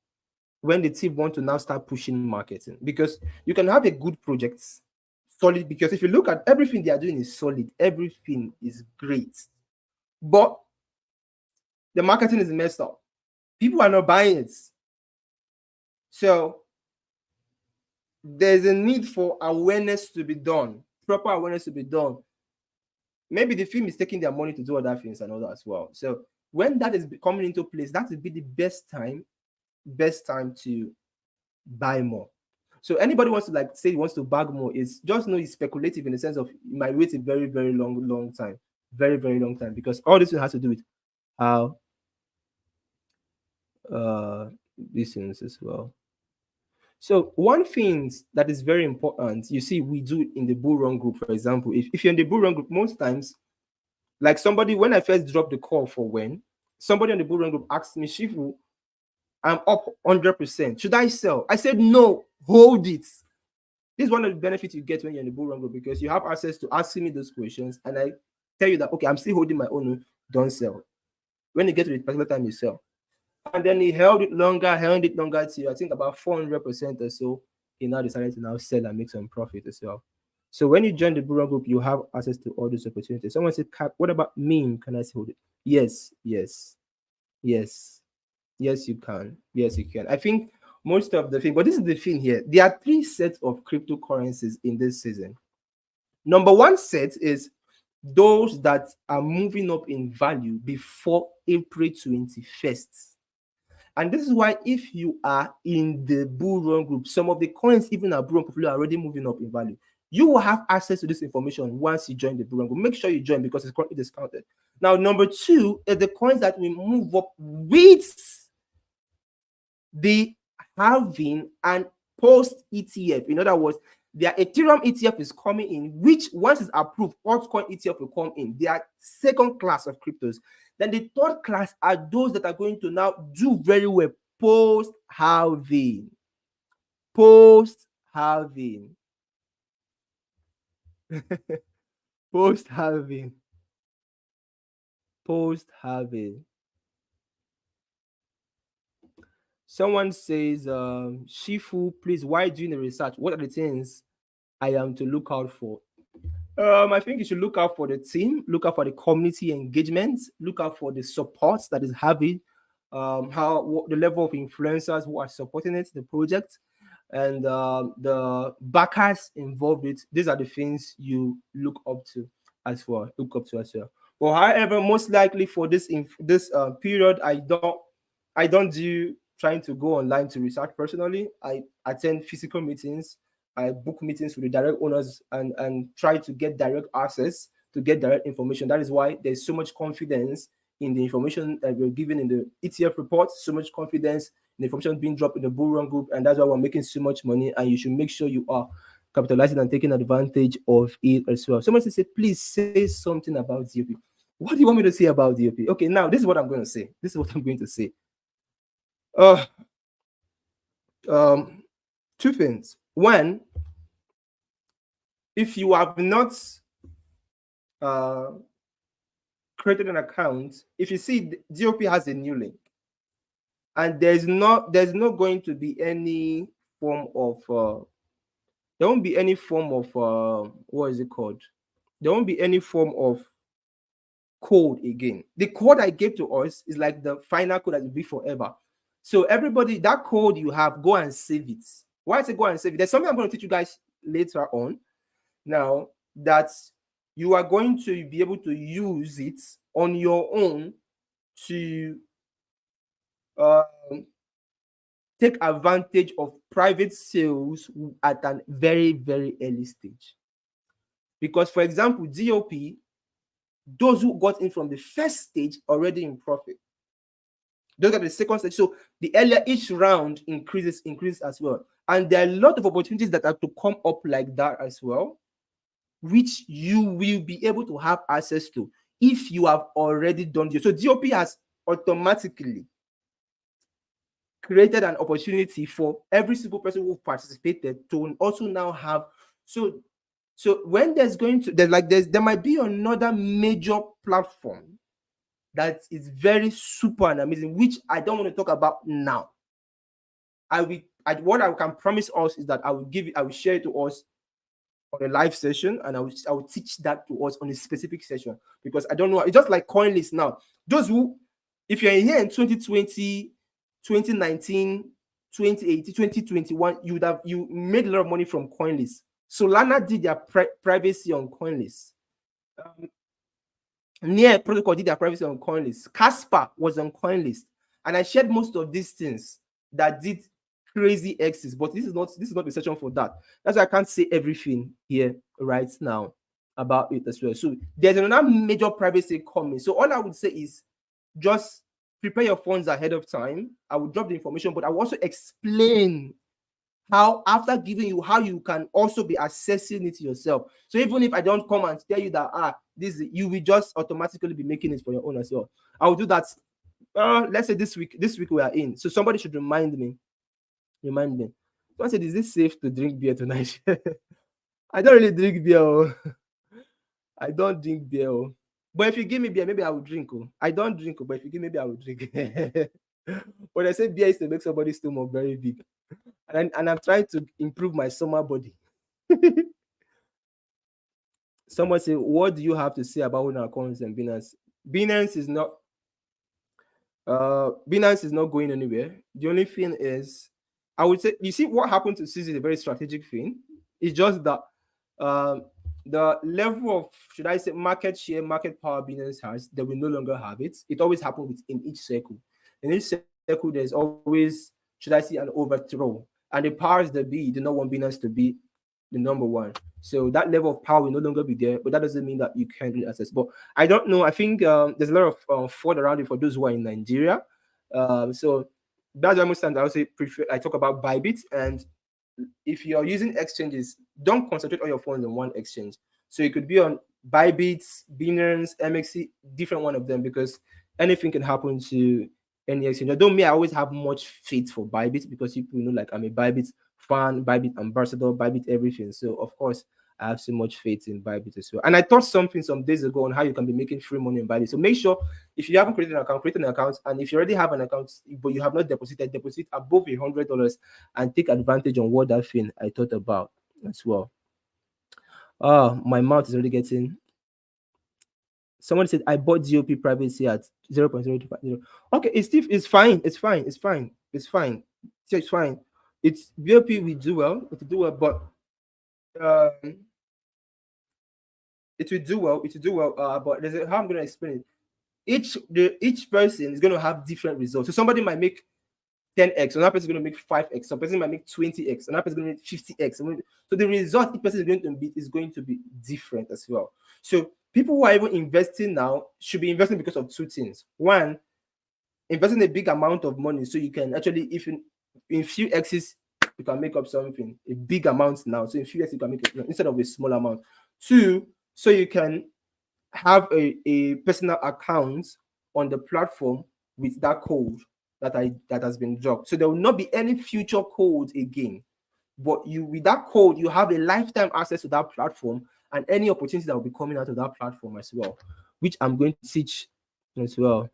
when the team want to now start pushing marketing, because you can have a good project, solid, because if you look at everything they are doing is solid, everything is great, but the marketing is messed up. People are not buying it. So there's a need for awareness to be done, proper awareness to be done. Maybe the film is taking their money to do other things and all that as well. So when that is coming into place, that would be the best time to buy more. So anybody wants to say he wants to bag more, is just know it's speculative in the sense of you might wait a very, very long time. Very, very long time, because all this has to do with how these things as well. So one thing that is very important, you see, we do in the bull run group, for example, if you're in the bull run group, most times, like somebody, when I first dropped the call for when, somebody on the bull run group asked me, Shifu, I'm up 100%. Should I sell? I said, no, hold it. This is one of the benefits you get when you're in the bull run group, because you have access to asking me those questions, and I tell you that, okay, I'm still holding my own, don't sell. When you get to the particular time, you sell. And then he held it longer till I think about 400% or so. He now decided to now sell and make some profit as well. So when you join the Bureau group, you have access to all those opportunities. Someone said, Cap, what about me? Can I still hold it? Yes, yes, yes, yes, you can. Yes, you can. I think most of the thing, but this is the thing here. There are three sets of cryptocurrencies in this season. Number one set is those that are moving up in value before April 21st. And this is why if you are in the bull run group, some of the coins, even our bull run portfolio, are already moving up in value. You will have access to this information once you join the bull run group. Make sure you join because it's currently discounted. Now, number two is the coins that will move up with the halving and post ETF. In other words, their Ethereum ETF is coming in, which once it's approved, altcoin ETF will come in. They are second class of cryptos. Then the third class are those that are going to now do very well post halving. Post halving. Post halving. Post halving. Someone says, Shifu, please, why doing the research? What are the things I am to look out for? I think you should look out for the team, look out for the community engagement, look out for the support that is having, what the level of influencers who are supporting it, the project, and the backers involved with. These are the things you look up to as well. Look up to as well. Well, however, most likely for this period, I don't do trying to go online to research personally. I attend physical meetings. I book meetings with the direct owners and try to get direct access to get direct information. That is why there's so much confidence in the information that we're given in the ETF report, so much confidence in the information being dropped in the bull run group, and that's why we're making so much money. And you should make sure you are capitalizing and taking advantage of it as well. Someone said, please say something about DOP. What do you want me to say about DOP? Okay, now this is what I'm going to say. This is what I'm going to say. Uh, two things. One, if you have not created an account, if you see DOP has a new link, and there's not going to be any form of there won't be any form of what is it called? There won't be any form of code again. The code I gave to us is like the final code that will be forever. So everybody, that code you have, go and save it. Why I say go and save it? There's something I'm going to teach you guys later on. Now that you are going to be able to use it on your own to take advantage of private sales at a very, very early stage. Because, for example, DOP, those who got in from the first stage already in profit. Those are the second stage. So the earlier each round increases as well. And there are a lot of opportunities that are to come up like that as well, which you will be able to have access to if you have already done it. So DOP has automatically created an opportunity for every single person who participated to also now have. So when there might be another major platform that is very super and amazing, which I don't want to talk about now. What I can promise us is that I will share it to us on a live session, and I will teach that to us on a specific session, because I don't know. It's just like CoinList now. Those who, if you're here in 2020, 2019, 2018, 2021, you made a lot of money from CoinList. Solana did their privacy on CoinList. Near Protocol did their privacy on CoinList. Casper was on CoinList, and I shared most of these things that did crazy X's, but this is not the session for that. That's why I can't say everything here right now about it as well. So there's another major privacy coming. So all I would say is just prepare your funds ahead of time. I will drop the information, but I will also explain how after giving you, how you can also be assessing it yourself. So even if I don't come and tell you that this, you will just automatically be making it for your own as well. I will do that. Let's say this week we are in, so somebody should remind me. Someone said, is this safe to drink beer tonight? I don't really drink beer. Oh. I don't drink beer. Oh. But if you give me beer, maybe I will drink. Oh. I don't drink, but if you give me beer, I will drink. But I say beer is to make somebody's stomach very big. And I'm trying to improve my summer body. Someone say, what do you have to say about holding accounts and Binance? Binance is not Binance is not going anywhere. The only thing is, I would say, you see what happened to CZ is a very strategic thing. It's just that uh, the level of, should I say, market share, market power Binance has, they will no longer have it. It always happens in each circle. In each circle, there's always, should I say, an overthrow. And the powers that be do not want Binance to be the number one. So that level of power will no longer be there, but that doesn't mean that you can't really access. But I don't know. I think there's a lot of fraud around it for those who are in Nigeria. So that's why most times I also prefer, I talk about Bybit. And if you're using exchanges, don't concentrate all your funds on one exchange. So it could be on Bybit, Binance, MXC, different one of them, because anything can happen to any exchange. I don't mean I always have much faith for Bybit, because people know, like, I'm a Bybit fan, Bybit ambassador, Bybit everything. So of course I have so much faith in Bybit as well. And I taught something some days ago on how you can be making free money in Bybit. So make sure, if you haven't created an account, create an account. And if you already have an account but you have not deposited, deposit above $100 and take advantage on what that thing I thought about as well. My mouth is already getting. Someone said I bought GOP privacy at 0.0250. Okay, it's fine. It's fine. It's fine. It's fine. It's fine. It's GOP. We do well. It will do well, but um, it will do well. It will do well. But how I'm going to explain it. Each person is going to have different results. So somebody might make 10x, another person is going to make 5x, some person might make 20x, another person is going to make 50x. So the result each person is going to be different as well. So people who are even investing now should be investing because of two things. One, investing a big amount of money so you can actually, if in few x's you can make up something, a big amount now. So in few x's you can make it instead of a small amount. Two, so you can have a personal account on the platform with that code that has been dropped. So there will not be any future code again. But you, with that code, you have a lifetime access to that platform and any opportunity that will be coming out of that platform as well, which I'm going to teach as well.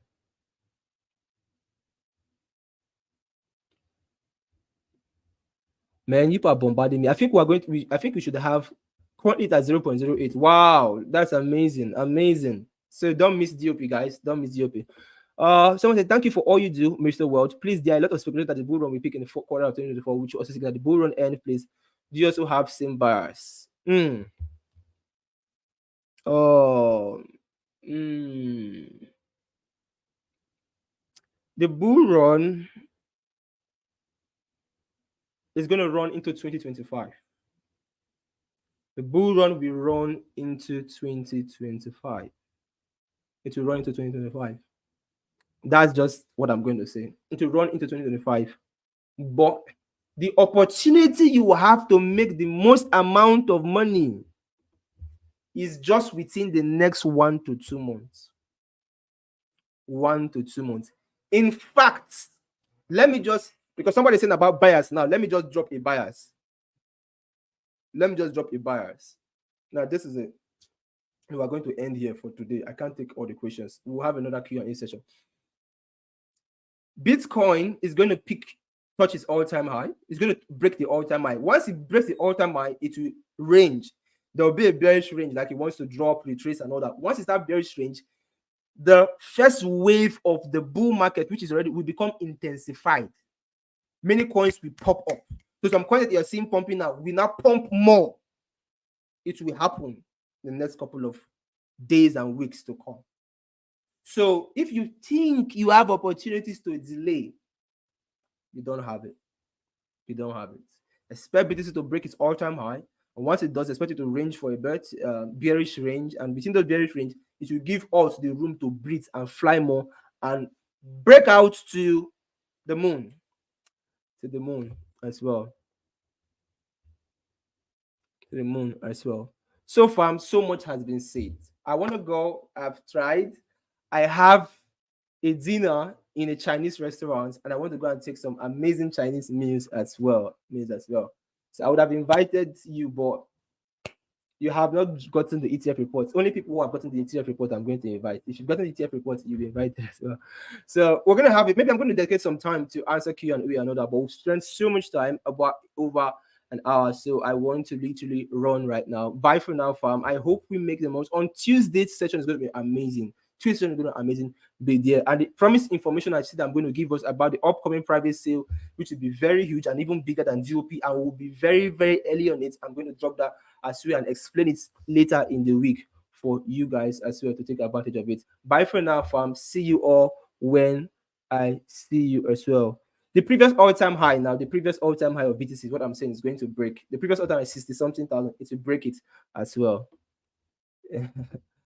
Man, you are bombarding me. I think I think we should have currently it at 0.08. Wow, that's amazing. Amazing. So don't miss DOP, guys. Don't miss DOP. Someone said, thank you for all you do, Mr. World. Please, there are a lot of speculation that the bull run will pick in the fourth quarter of 2024, which also signal that the bull run end, please. Do you also have same buyers? Oh, the bull run is going to run into 2025. The bull run will run into 2025. It will run into 2025. That's just what I'm going to say. It will run into 2025. But the opportunity you have to make the most amount of money is just within the next 1 to 2 months. 1 to 2 months. In fact, let me just, because somebody's saying about bias now, let me just drop a bias. Let me just drop a bias. Now, this is it. We are going to end here for today. I can't take all the questions. We'll have another Q&A session. Bitcoin is going to touch its all-time high. It's going to break the all-time high. Once it breaks the all-time high, it will range. There will be a bearish range, like it wants to drop, retrace, and all that. Once it's that bearish range, the first wave of the bull market, which is already, will become intensified. Many coins will pop up. So some coins that you're seeing pumping now will now pump more. It will happen in the next couple of days and weeks to come. So if you think you have opportunities to delay, you don't have it. You don't have it. Expect BTC to break its all-time high. And once it does, expect it to range for a bit, bearish range. And between those bearish range, it will give us the room to breathe and fly more and break out to the moon. To the moon as well. to the moon as well. So far, so much has been said. I want to go. I've tried. I have a dinner in a Chinese restaurant, and I want to go and take some amazing Chinese meals as well. So I would have invited you, but you have not gotten the ETF report. Only people who have gotten the ETF report I'm going to invite. If you've gotten the ETF report, you'll be invited as well. So we're gonna have it. Maybe I'm going to dedicate some time to answer Q&A and all that, but we've spent so much time, about over an hour. So I want to literally run right now. Bye for now, fam. I hope we make the most. On Tuesday's session is going to be amazing. Tuesday is going to be amazing. Be there. And the promised information I said I'm going to give us about the upcoming private sale, which will be very huge and even bigger than GOP, and will be very, very early on it. I'm going to drop that as well and explain it later in the week for you guys as well to take advantage of it. Bye for now, fam. See you all when I see you as well. The previous all-time high now, the previous all-time high of BTC, what I'm saying is going to break. The previous all-time high is 60 something thousand. It will break it as well.